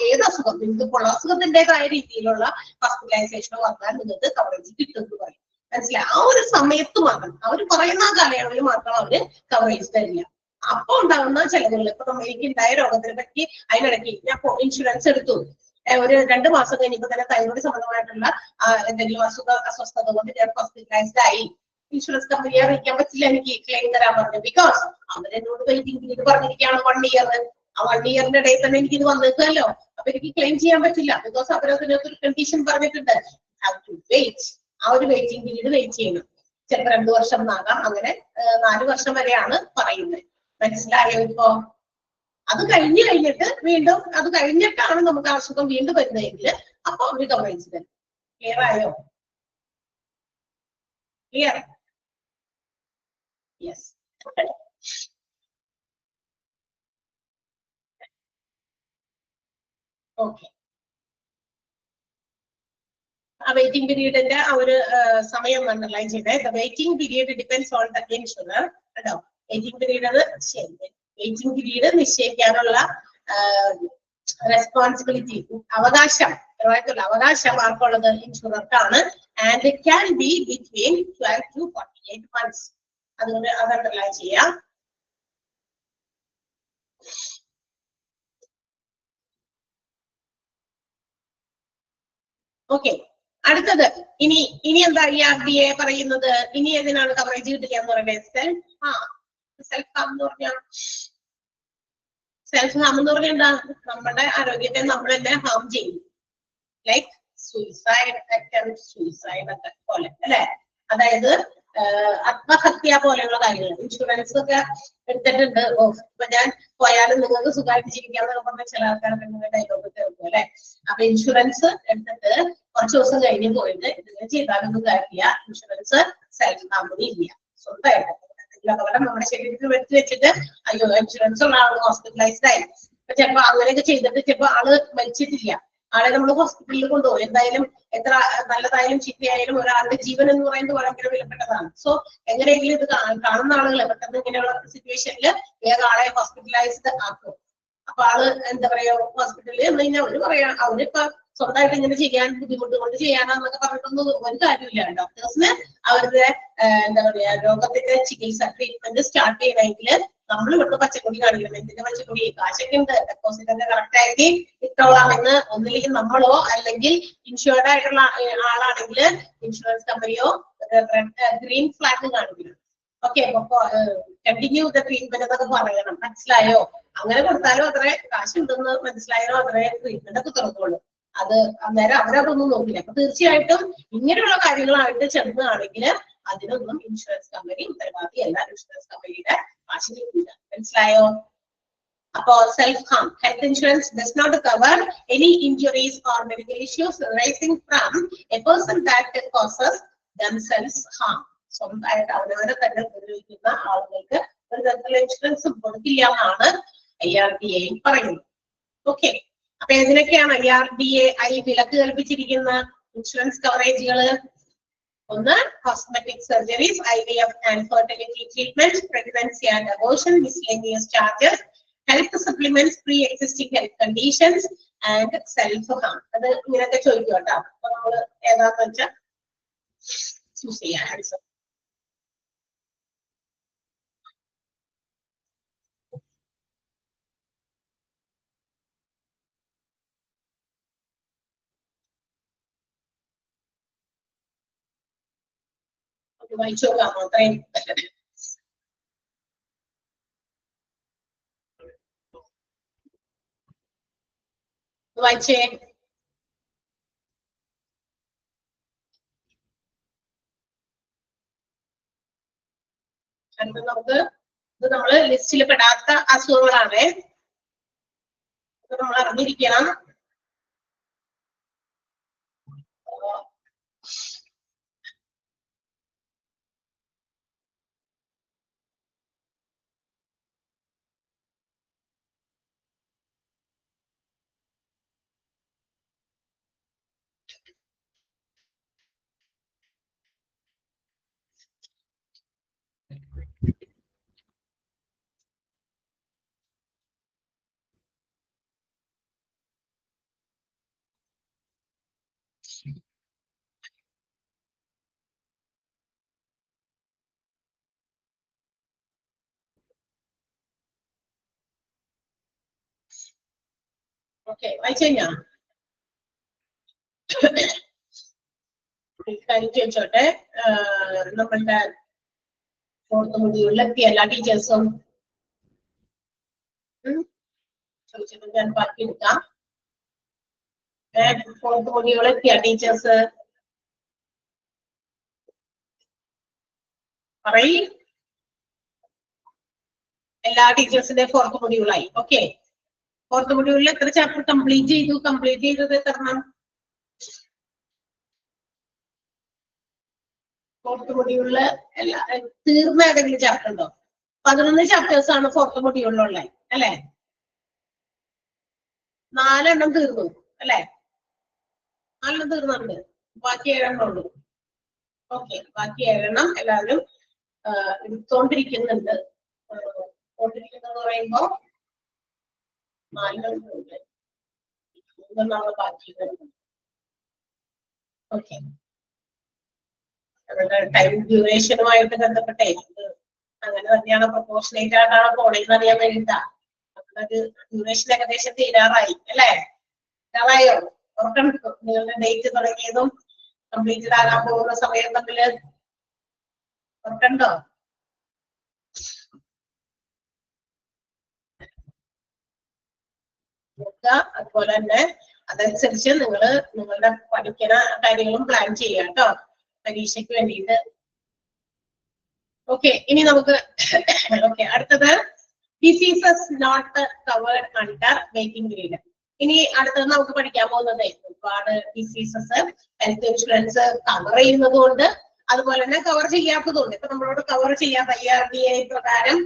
ഏത് അസുഖം നിങ്ങൾക്ക് ഉള്ള അസുഖത്തിൻ്റെതായ രീതിയിലുള്ള ഹോസ്പിറ്റലൈസേഷനോ വന്നാൽ നിങ്ങൾക്ക് കവറേജ് കിട്ടും എന്ന് പറയും. മനസ്സിലായി? ആ ഒരു സമയത്ത് മാത്രം അവര് പറയുന്ന ആ കാലയളവിൽ മാത്രം അവര് കവറേജ് തരില്ല. അപ്പൊ ഉണ്ടാകുന്ന ചെലവുകൾ, ഇപ്പൊ എനിക്ക് ഉണ്ടായ രോഗത്തിനെ പറ്റി അതിനിടയ്ക്ക് ഞാൻ ഇൻഷുറൻസ് എടുത്തു, ഒരു 2 മാസം കഴിഞ്ഞപ്പോ തന്നെ തൈറോയ്ഡ് സംബന്ധമായിട്ടുള്ള എന്തെങ്കിലും അസ്വസ്ഥത കൊണ്ട് ഞാൻ ഹോസ്പിറ്റലൈസ്ഡ് ആയി. ഇൻഷുറൻസ് കമ്പനിയെ അറിയിക്കാൻ പറ്റില്ല, എനിക്ക് ക്ലെയിം തരാൻ പറഞ്ഞു. ബിക്കോസ് അവരെന്നോട് വെയിറ്റിംഗ് പീരീഡ് പറഞ്ഞിരിക്കുകയാണ് 1 ഇയർ. ആ 1 ഇയറിന്റെ ഇടയിൽ തന്നെ എനിക്ക് ഇത് വന്നേക്കുമല്ലോ, അപ്പൊ എനിക്ക് ക്ലെയിം ചെയ്യാൻ പറ്റില്ല. ബിക്കോസ് അവരതിനകത്ത് ഒരു കണ്ടീഷൻ പറഞ്ഞിട്ടുണ്ട്, ഹാവ് ടു വെയിറ്റ്. ആ ഒരു വെയിറ്റിംഗ് പീരീഡ് വെയിറ്റ് ചെയ്യണം. ചിലപ്പോൾ 2 വർഷം ആകാം, അങ്ങനെ 4 വർഷം വരെയാണ് പറയുന്നത്. മനസ്സിലായോ ഇപ്പോ? അത് കഴിഞ്ഞിട്ട് വീണ്ടും അത് കഴിഞ്ഞിട്ടാണ് നമുക്ക് അസുഖം വീണ്ടും വരുന്നതെങ്കിൽ അപ്പൊ ഒരു കവറേജ് തരും. ക്ലിയർ ആയോ? ക്ലിയർ? യെസ്. ഓക്കെ. ആ വെയിറ്റിംഗ് പീരീഡിന്റെ ആ ഒരു സമയം അണ്ടർലൈൻ ചെയ്തത്. Waiting period depends on the insurer. കേട്ടോ, വെയിറ്റിംഗ് പീരീഡ് വെയിറ്റിംഗ് പീരീഡ് നിശ്ചയിക്കാനുള്ള റെസ്പോൺസിബിലിറ്റി, അവകാശം ആർക്കുള്ളത്? ഇൻഷുറർക്കാണ്. And can be between 12 to 48 months. അതുകൊണ്ട് അത് അണ്ടർലൈൻ ചെയ്യാം. ഓക്കെ, അടുത്തത് ഇനി എന്താ ERDA പറയുന്നത്? ഇനി ഏതിനാണ് കവറേജ് കിട്ടുക എന്ന് പറയുന്നത്? സെൽഫ് ഹാം എന്ന് പറഞ്ഞാൽ, സെൽഫ് ഹാം എന്ന് പറഞ്ഞാൽ എന്താ? നമ്മുടെ ആരോഗ്യത്തെ നമ്മൾ തന്നെ ഹാം ചെയ്യും. ലൈക്ക് സൂയിസൈഡ് അറ്റംപ്റ്റ്, സൂയിസൈഡ് ഒക്കെ പോലെ അല്ലെ? അതായത് ആത്മഹത്യ പോലെയുള്ള കാര്യങ്ങൾ. ഇൻഷുറൻസ് ഒക്കെ എടുത്തിട്ടുണ്ട്, ഇപ്പൊ ഞാൻ പോയാലും നിങ്ങൾക്ക് സുഖമായിട്ട് ജീവിക്കാമെന്നൊക്കെ പറഞ്ഞ ചില ആൾക്കാർക്ക് ഡയലോഗ് കേൾക്കും അല്ലെ? അപ്പൊ ഇൻഷുറൻസ് എടുത്തിട്ട് കുറച്ച് ദിവസം കഴിഞ്ഞ് പോയിട്ട് ഇതിനെ ചെയ്താലൊന്നും കാര്യമില്ല. ഇൻഷുറൻസ് സെൽഫ് ഹാമിന് ഇല്ല. സ്വന്തമായിട്ട് അപകടം നമ്മുടെ ശരീരത്തിൽ വരുത്തി വെച്ചിട്ട് അയ്യോ ഇൻഷുറൻസ് ഉള്ള ആള് ഹോസ്പിറ്റലൈസ്ഡ് ആയി, ചിലപ്പോ അങ്ങനെയൊക്കെ ചെയ്തിട്ട് ചിലപ്പോ ആള് മരിച്ചിട്ടില്ല. ആളെ നമ്മൾ ഹോസ്പിറ്റലിൽ കൊണ്ടുപോകും. എന്തായാലും എത്ര നല്ലതായാലും ചീത്തയായാലും ഒരാളുടെ ജീവൻ എന്ന് പറയുന്നത് ഭയങ്കര വിലപ്പെട്ടതാണ്. സോ എങ്ങനെയെങ്കിലും ഇത് കാണുന്ന ആളുകളെ പെട്ടെന്ന് ഇങ്ങനെയുള്ള സിറ്റുവേഷനിൽ വേറെ ആളെ ഹോസ്പിറ്റലൈസ്ഡ് ആക്കും. അപ്പൊ ആള് എന്താ പറയാ, ഹോസ്പിറ്റലിൽ എന്ന് കഴിഞ്ഞാൽ അവര് പറയാ അവരിപ്പോ സ്വന്തമായിട്ട് ഇങ്ങനെ ചെയ്യാൻ ബുദ്ധിമുട്ട് കൊണ്ട് ചെയ്യാനാന്നൊക്കെ പറഞ്ഞിട്ടൊന്നും ഒരു കാര്യമില്ല. ഡോക്ടേഴ്സിന് അവരുടെ എന്താ പറയാ രോഗത്തിന്റെ ചികിത്സ ട്രീറ്റ്മെന്റ് സ്റ്റാർട്ട് ചെയ്യണമെങ്കിൽ നമ്മൾ ഇവിടുത്തെ പച്ചക്കൊടി കാണിക്കണം. എന്തിന്റെ പച്ചക്കൊടി? കാശൊക്കെ ഉണ്ട്, ഡെപ്പോസിറ്റ് കറക്റ്റ് ആയിട്ട് ഇട്ടോളാമെന്ന് ഒന്നില്ലെങ്കിൽ നമ്മളോ അല്ലെങ്കിൽ ഇൻഷുർഡ് ആയിട്ടുള്ള ആളാണെങ്കിൽ ഇൻഷുറൻസ് കമ്പനിയോ ഗ്രീൻ ഫ്ലാഗ് കാണിക്കണം. ഓക്കെ, കണ്ടിന്യൂ ദ ട്രീറ്റ്മെന്റ് എന്നൊക്കെ പറയണം. മനസ്സിലായോ? അങ്ങനെ കൊടുത്താലും അത്രേ കാശുണ്ടെന്ന് മനസ്സിലായാലോ അത്രേ ട്രീറ്റ്മെന്റ് ഒക്കെ തുറന്നുള്ളൂ. അത് അന്നേരം അവരതൊന്നും നോക്കില്ല. അപ്പൊ തീർച്ചയായിട്ടും ഇങ്ങനെയുള്ള കാര്യങ്ങളായിട്ട് ചെന്നതാണെങ്കിൽ അതിനൊന്നും ഇൻഷുറൻസ് കമ്പനി ഉത്തരവാദിയല്ല. ഇൻഷുറൻസ് കമ്പനിയുടെ കാശ് കിട്ടില്ല. മനസ്സിലായോ? അപ്പോ self harm, health insurance does not cover any injuries or medical issues rising from a person that causes themselves harm. സ്വന്തമായിട്ട് അവരവരെ തന്നെ ഉപയോഗിക്കുന്ന ആളുകൾക്ക് ഒരു തരത്തിലുള്ള ഇൻഷുറൻസും കൊടുക്കില്ല എന്നാണ് IRDA പറയുന്നത്. ഓക്കെ, അപ്പൊ ഇതിനൊക്കെയാണ് IRDA വിലക്ക് കൽപ്പിച്ചിരിക്കുന്ന ഇൻഷുറൻസ് കവറേജുകള്. ഒന്ന്, cosmetic surgeries, IVF and fertility treatment, pregnancy and abortion, miscellaneous charges, health supplements, pre existing health conditions and self harm. അത് ഇങ്ങനെയൊക്കെ ചോദിക്കും കേട്ടോ. അപ്പൊ നമ്മള് ഏതാന്ന് വെച്ചാൽ ചൂസ് ചെയ്യാൻ ആൻസർ. വായിച്ചു നോക്കാമോ? അത്രയും വായിച്ചേ. നമുക്ക് ഇത് നമ്മള് ലിസ്റ്റിൽ പെടാത്ത അസുഖങ്ങളാണ്, നമ്മൾ അറിഞ്ഞിരിക്കണം. ഓക്കെ, വായിച്ചു കഴിഞ്ഞാ കാര്യം ചോദിച്ചോട്ടെ. നമ്മളുടെ ഫോർത്ത് മൊഡ്യൂളിലെത്തിയ എല്ലാ ടീച്ചേഴ്സും ചോദിച്ചത് ഞാൻ ബാക്കി എടുക്കാം. ഫോർത്ത് മൊഡ്യൂളെത്തിയ ടീച്ചേഴ്സ് പറയ്. എല്ലാ ടീച്ചേഴ്സിന്റെ ഫോർത്ത് മൊഡ്യൂളായി. ഓക്കെ, ഫോർത്ത് മൊഡ്യൂളിൽ എത്ര ചാപ്റ്റർ കംപ്ലീറ്റ് ചെയ്തു? കംപ്ലീറ്റ് ചെയ്തത് എത്രണ്ണം? ഫോർത്ത് മൊഡ്യൂളില് എല്ലാ തീർന്ന ഏതെങ്കിലും ചാപ്റ്റർ ഉണ്ടോ? 11 ചാപ്റ്റേഴ്സ് ആണ് ഫോർത്ത് മൊഡ്യൂളിലുള്ളത് അല്ലെ? 4 എണ്ണം തീർന്നു അല്ലെ? 4 എണ്ണം തീർന്നുണ്ട്, ബാക്കി 7 എണ്ണം ഉള്ളൂ. ഓക്കെ, ബാക്കി 7 എണ്ണം എല്ലാവരും എടുത്തോണ്ടിരിക്കുന്നുണ്ട്. എടുത്തോണ്ടിരിക്കുന്നത് പറയുമ്പോ 4 എണ്ണം ഉണ്ട്, 3 ബാക്കി. ഓക്കെ, ടൈം ഡ്യൂറേഷനുമായിട്ട് ബന്ധപ്പെട്ടേ അങ്ങനെ തന്നെയാണ്, പ്രൊപ്പോർഷനേറ്റ് ആയിട്ടാണ് പോണെന്ന് അറിയാൻ വേണ്ടിട്ടാ. അത് ഡ്യൂറേഷൻ ഏകദേശം തീരാറായി അല്ലേ? തീരാറായോ? ഓർക്കണ്ടോ നിങ്ങളുടെ ഡേറ്റ് തുടങ്ങിയതും കംപ്ലീറ്റഡ് ആകാൻ പോകുന്ന സമയം തമ്മില്? ഓർക്കണ്ടോ? അതുപോലെ തന്നെ അതനുസരിച്ച് നിങ്ങളുടെ പഠിക്കുന്ന കാര്യങ്ങളും പ്ലാൻ ചെയ്യാം കേട്ടോ, പരീക്ഷയ്ക്ക് വേണ്ടിയിട്ട്. ഓക്കെ, ഇനി നമുക്ക് ഓക്കെ അടുത്തത് diseases not covered under waiting period. ഇനി അടുത്തത് നമുക്ക് പഠിക്കാൻ പോകുന്നത് ഒരുപാട് ഡിസീസസ് ഹെൽത്ത് ഇൻഷുറൻസ് കവർ ചെയ്യുന്നത് കൊണ്ട് അതുപോലെ തന്നെ കവർ ചെയ്യാത്തതുകൊണ്ട്. ഇപ്പൊ നമ്മളോട് കവർ ചെയ്യാത്ത IRDA പ്രകാരം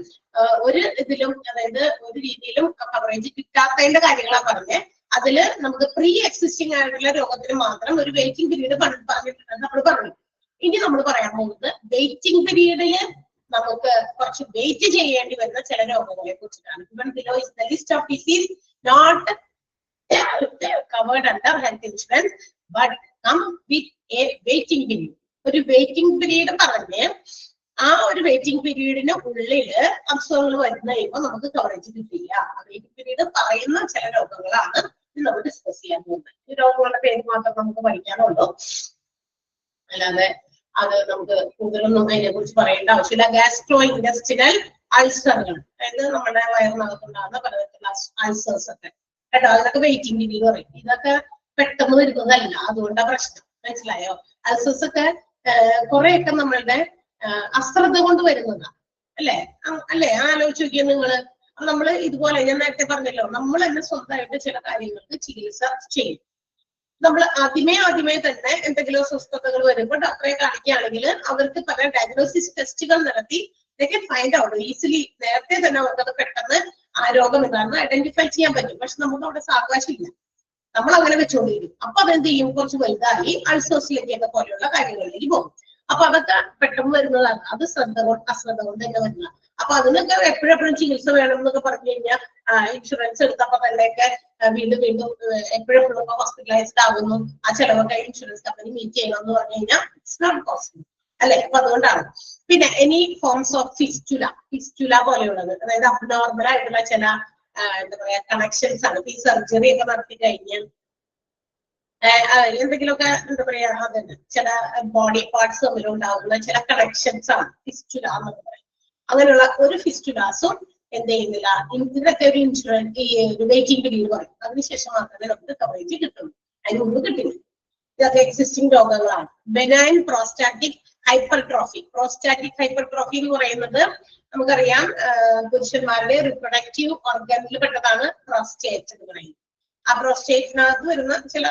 ഒരു ഇതിലും, അതായത് ഒരു രീതിയിലും കവറേജ് കിട്ടാത്തതിന്റെ കാര്യങ്ങളാണ് പറഞ്ഞത്. അതില് നമുക്ക് പ്രീ എക്സിസ്റ്റിംഗ് ആയിട്ടുള്ള രോഗത്തിന് മാത്രം ഒരു വെയിറ്റിംഗ് പീരീഡ് പറഞ്ഞിട്ടുണ്ടെന്ന് നമ്മൾ പറഞ്ഞു. ഇനി നമ്മൾ പറയാൻ പോകുന്നത് വെയിറ്റിംഗ് പീരീഡില് നമുക്ക് കുറച്ച് വെയിറ്റ് ചെയ്യേണ്ടി വരുന്ന ചില രോഗങ്ങളെ കുറിച്ചിട്ടാണ്. Given below is the list of disease not covered under health insurance but come with a waiting period. ഒരു വെയിറ്റിംഗ് പീരീഡ് പറഞ്ഞ് ആ ഒരു വെയിറ്റിംഗ് പീരീഡിന് ഉള്ളില് അസുഖങ്ങൾ വരുന്ന കഴിയുമ്പോൾ നമുക്ക് കവറേജ് കിട്ടില്ല. വെയിറ്റിംഗ് പീരീഡ് പറയുന്ന ചില രോഗങ്ങളാണ് നമ്മൾ ഡിസ്കസ് ചെയ്യാൻ പോകുന്നത്. ഈ രോഗങ്ങളുടെ പേര് മാത്രം നമുക്ക് പഠിക്കാനുള്ളൂ, അല്ലാതെ അത് നമുക്ക് കൂടുതലൊന്നും അതിനെ കുറിച്ച് പറയേണ്ട ആവശ്യമില്ല. ഗാസ്ട്രോ ഇൻഡസ്ട്രിയൽ അൾസറുകൾ, അതായത് നമ്മുടെ വയറിനകത്തുണ്ടാകുന്ന പലതരത്തിലുള്ള അൾസേഴ്സ് ഒക്കെ കേട്ടോ, അതൊക്കെ വെയിറ്റിംഗ് പീരീഡ് പറയും. ഇതൊക്കെ പെട്ടെന്ന് വരുന്നതല്ല, അതുകൊണ്ടാണ് പ്രശ്നം. മനസ്സിലായോ? അൾസേഴ്സ് ഒക്കെ കുറെയൊക്കെ നമ്മളുടെ അശ്രദ്ധ കൊണ്ട് വരുന്നതാണ് അല്ലേ? ആലോചിച്ച് നോക്കിയാൽ നിങ്ങള്. നമ്മള് ഇതുപോലെ ഞാൻ നേരത്തെ പറഞ്ഞല്ലോ, നമ്മൾ തന്നെ സ്വന്തമായിട്ട് ചില കാര്യങ്ങൾക്ക് ചികിത്സ ചെയ്യും. നമ്മൾ ആദ്യമേ തന്നെ എന്തെങ്കിലും അസ്വസ്ഥതകൾ വരുമ്പോൾ ഡോക്ടറെ കാണിക്കുകയാണെങ്കിൽ അവർക്ക് പല ഡയഗ്നോസിസ് ടെസ്റ്റുകൾ നടത്തി ഫൈൻഡ് ഔട്ട് ഈസിലി, നേരത്തെ തന്നെ അവർക്കത് പെട്ടെന്ന് ആ രോഗം എന്താണെന്ന് ഐഡന്റിഫൈ ചെയ്യാൻ പറ്റും. പക്ഷെ നമുക്ക് അവിടെ സാവകാശമില്ല, നമ്മൾ അങ്ങനെ വെച്ചുകൊണ്ടിരിക്കും. അപ്പൊ അതെന്ത് ചെയ്യും? കുറച്ച് വലുതായി അൾസോസിലേക്കൊക്കെ പോലെയുള്ള കാര്യങ്ങളിലേക്ക് പോകും. അപ്പൊ അതൊക്കെ പെട്ടെന്ന് വരുന്നതാണ്. അത് അശ്രദ്ധ കൊണ്ട് തന്നെ വരുന്നതാണ്. അപ്പൊ അതിനൊക്കെ എപ്പോഴെപ്പോഴും ചികിത്സ വേണം എന്നൊക്കെ പറഞ്ഞു കഴിഞ്ഞാൽ ഇൻഷുറൻസ് എടുത്തപ്പോ തന്നെയൊക്കെ വീണ്ടും എപ്പോഴെപ്പോഴും ഹോസ്പിറ്റലൈസ്ഡ് ആകുന്നു, ആ ചെലവൊക്കെ ഇൻഷുറൻസ് കമ്പനി മീറ്റ് ചെയ്യണം എന്ന് പറഞ്ഞു കഴിഞ്ഞാൽ ഇറ്റ്സ് നോട്ട് പോസിബിൾ അല്ലെ? അപ്പൊ അതുകൊണ്ടാണ്. പിന്നെ എനി ഫോംസ് ഓഫ് ഫിസ്റ്റുല പോലെയുള്ളത്, അതായത് അബ്നോർമൽ ആയിട്ടുള്ള ചില എന്താ പറയാ കണക്ഷൻസ് ആണ്. ഈ സർജറി ഒക്കെ നടത്തി കഴിഞ്ഞ് എന്തെങ്കിലുമൊക്കെ എന്താ പറയാ, അതന്നെ ചില ബോഡി പാർട്സ് തമ്മിലുണ്ടാകുന്ന ചില കണക്ഷൻസ് ആണ് ഫിസ്റ്റുല എന്നൊക്കെ പറയും. അങ്ങനെയുള്ള ഒരു ഫിസ്റ്റുലാസും എന്ത് ചെയ്യുന്നില്ല, ഇതിനൊക്കെ ഒരു ഇൻഷുറൻസ് ഈ വെയിറ്റിംഗ് പീരീഡ് പറയും. അതിനുശേഷം മാത്രമേ നമുക്ക് കവറേജ് കിട്ടുള്ളൂ, അതിന് മുമ്പ് കിട്ടില്ല. ഇതൊക്കെ എക്സിസ്റ്റിംഗ് രോഗങ്ങളാണ്. Benign prostatic hypertrophy. Prostatic hypertrophy എന്ന് പറയുന്നത് നമുക്കറിയാം, പുരുഷന്മാരുടെ റിപ്രൊഡക്റ്റീവ് ഓർഗനിൽ പെട്ടതാണ് പ്രോസ്റ്റേറ്റ് എന്ന് പറയുന്നത്. ആ പ്രോസ്റ്റേറ്റിനകത്ത് വരുന്ന ചില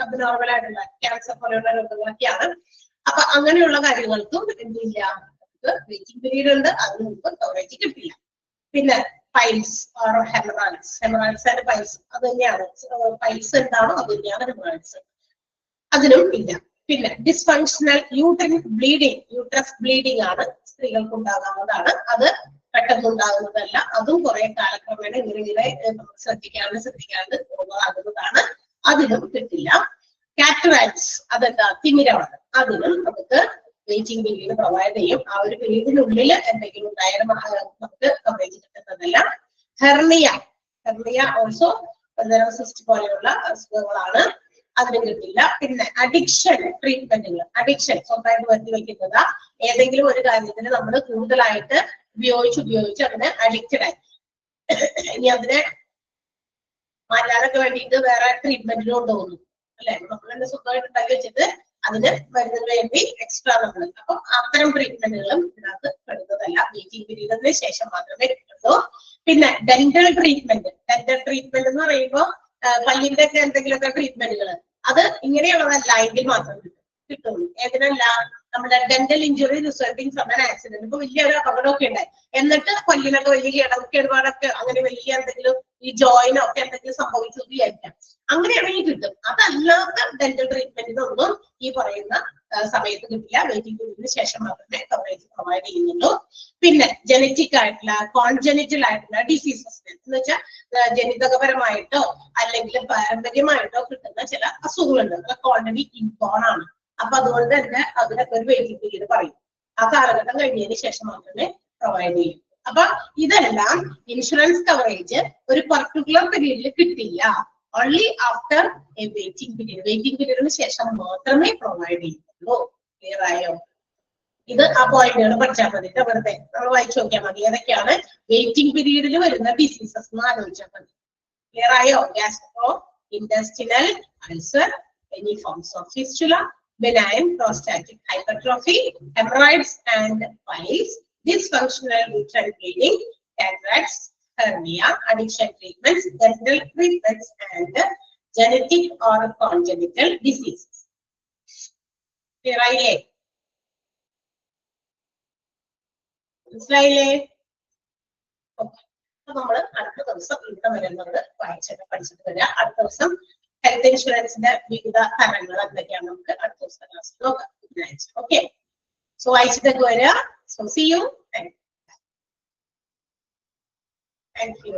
അബ്നോർമൽ ആയിട്ടുള്ള ക്യാൻസർ പോലെയുള്ള രോഗങ്ങളൊക്കെയാണ്. അപ്പൊ അങ്ങനെയുള്ള കാര്യങ്ങൾക്കും എന്തില്ല, വെയിറ്റിംഗ് പീരീഡ് ഉണ്ട്, അതിന് മുമ്പ് കവറേജ് കിട്ടില്ല. പിന്നെ പൈൽസ് ഓർ ഹെമറാൾസ് ആൻഡ് പൈൽസ് അത് തന്നെയാണ്. പൈൽസ് എന്താണോ അത് തന്നെയാണ് ഹെമറാൾസ്, അതിനും ഇല്ല. പിന്നെ ഡിസ്ഫങ്ഷണൽ യൂട്രസ് ബ്ലീഡിംഗ് ആണ്, സ്ത്രീകൾക്ക് ഉണ്ടാകാവുന്നതാണ്. അത് പെട്ടെന്നുണ്ടാകുന്നതല്ല, അതും കുറെ കാലക്രമേണ ഇങ്ങനെ ശ്രദ്ധിക്കാണ്ട് പോകുന്നതാണ്. അതിനും കിട്ടില്ല. കാറ്ററാക്ട്സ് അതെന്താ, തിമിരമാണ്, അതിനും നമുക്ക് വെയിറ്റിംഗ് പീരീഡ് പ്രൊവൈഡ് ചെയ്യും. ആ ഒരു പീരീഡിനുള്ളിൽ എന്തെങ്കിലും ഉണ്ടായാലും നമുക്ക് കവറേജ് കിട്ടുന്നതല്ല. ഹെർണിയ ഓൾസോ ഒരുതരം സിസ്റ്റ് പോലെയുള്ള അസുഖങ്ങളാണ്, അതിന് കിട്ടില്ല. പിന്നെ അഡിക്ഷൻ ട്രീറ്റ്മെന്റുകൾ, അഡിക്ഷൻ സ്വന്തമായിട്ട് വരുത്തി വെക്കുന്നത്, ഏതെങ്കിലും ഒരു കാര്യത്തിന് നമ്മൾ കൂടുതലായിട്ട് ഉപയോഗിച്ച് അതിന് അഡിക്റ്റഡ് ആയി, ഇനി അതിനെ മാറ്റാനൊക്കെ വേണ്ടിയിട്ട് വേറെ ട്രീറ്റ്മെന്റിന് കൊണ്ടുപോകുന്നു അല്ലെ, നമ്മൾ തന്നെ സ്വന്തമായിട്ട് ഉണ്ടാക്കി വെച്ചിട്ട് അതിന് വരുന്നതിന് വേണ്ടി എക്സ്ട്രാ നമ്മൾ, അപ്പൊ അത്തരം ട്രീറ്റ്മെന്റുകളും ഇതിനകത്ത് പെടുന്നതല്ല, വെയിറ്റിംഗ് പീരീഡിന് ശേഷം മാത്രമേ കിട്ടുള്ളൂ. പിന്നെ ഡെന്റൽ ട്രീറ്റ്മെന്റ് എന്ന് പറയുമ്പോൾ പല്ലിന്റെ ഒക്കെ എന്തെങ്കിലുമൊക്കെ ട്രീറ്റ്മെന്റുകൾ, അത് ഇങ്ങനെയുള്ളതല്ല എങ്കിൽ മാത്രം കിട്ടുള്ളൂ. ഏതിനല്ല, നമ്മുടെ dental injury resulting from an accident, ഇപ്പൊ വലിയൊരു അപകടമൊക്കെ ഉണ്ടായി, എന്നിട്ട് പല്ലിനൊക്കെ വലിയ കേടുപാടൊക്കെ അങ്ങനെ വലിയ എന്തെങ്കിലും ഈ ജോയിനൊക്കെ എന്തെങ്കിലും സംഭവിച്ചു വിചാരിക്കാം, അങ്ങനെയാണെങ്കിൽ കിട്ടും. അതല്ലാത്ത ഡെന്റൽ ട്രീറ്റ്മെന്റിനൊന്നും ഈ പറയുന്ന സമയത്ത് കിട്ടില്ല, വെയിറ്റിംഗ് പീരീഡിന് ശേഷം മാത്രമേ കവറേജ് പ്രൊവൈഡ് ചെയ്യുന്നുള്ളൂ. പിന്നെ ജനറ്റിക് ആയിട്ടുള്ള കോൺജനിറ്റൽ ആയിട്ടുള്ള ഡിസീസസ് എന്ന് വെച്ചാൽ ജനിതകപരമായിട്ടോ അല്ലെങ്കിൽ പാരമ്പര്യമായിട്ടോ കിട്ടുന്ന ചില അസുഖങ്ങളുണ്ട്, അതൊക്കെ ഓൾറെഡി ഇൻബോൺ ആണ്. അപ്പൊ അതുകൊണ്ട് തന്നെ അതിനൊക്കെ ഒരു വെയിറ്റിംഗ് പീരീഡ് പറയും, ആ കാലഘട്ടം കഴിഞ്ഞതിന് ശേഷം മാത്രമേ പ്രൊവൈഡ് ചെയ്യൂ. അപ്പൊ ഇതെല്ലാം ഇൻഷുറൻസ് കവറേജ് ഒരു പർട്ടിക്കുലർ പീരീഡിൽ കിട്ടില്ല, ഓൺലി ആഫ്റ്റർ എ വെയിറ്റിംഗ് പീരീഡിന് ശേഷം മാത്രമേ പ്രൊവൈഡ് ചെയ്യുള്ളൂ. ക്ലിയർ ആയോ? ഇത് ആ പോയിന്റുകൾ പഠിച്ചാൽ മതി, വെറുതെ നമ്മൾ വായിച്ചു നോക്കിയാൽ മതി ഏതൊക്കെയാണ് വെയിറ്റിംഗ് പീരീഡിൽ വരുന്ന ഡിസീസസ് എന്ന് ആലോചിച്ചാൽ മതി. ക്ലിയർ ആയോ? Gastro intestinal ulcer, any forms of fistula, benign prostatic hypertrophy, hemorrhoids and piles, dysfunctional uterine bleeding, cataracts, hernia, addiction treatments, dental treatments, and genetic or congenital diseases. Clear ആയില്ലേ? മനസ്സിലായില്ലേ? ഓക്കെ, അപ്പൊ നമ്മള് അടുത്ത ദിവസം ഇവിടെ വരുന്നത് പഠിച്ചിട്ട് വരാം. അടുത്ത ദിവസം ഹെൽത്ത് ഇൻഷുറൻസിന്റെ വിവിധ തരങ്ങൾ എന്തൊക്കെയാണ് നമുക്ക് അടുത്ത ദിവസത്തെ ക്ലാസ്സിൽ നോക്കാം. ഓക്കെ, സോ വായിച്ചിട്ടൊക്കെ വരിക. So see you. Thank U.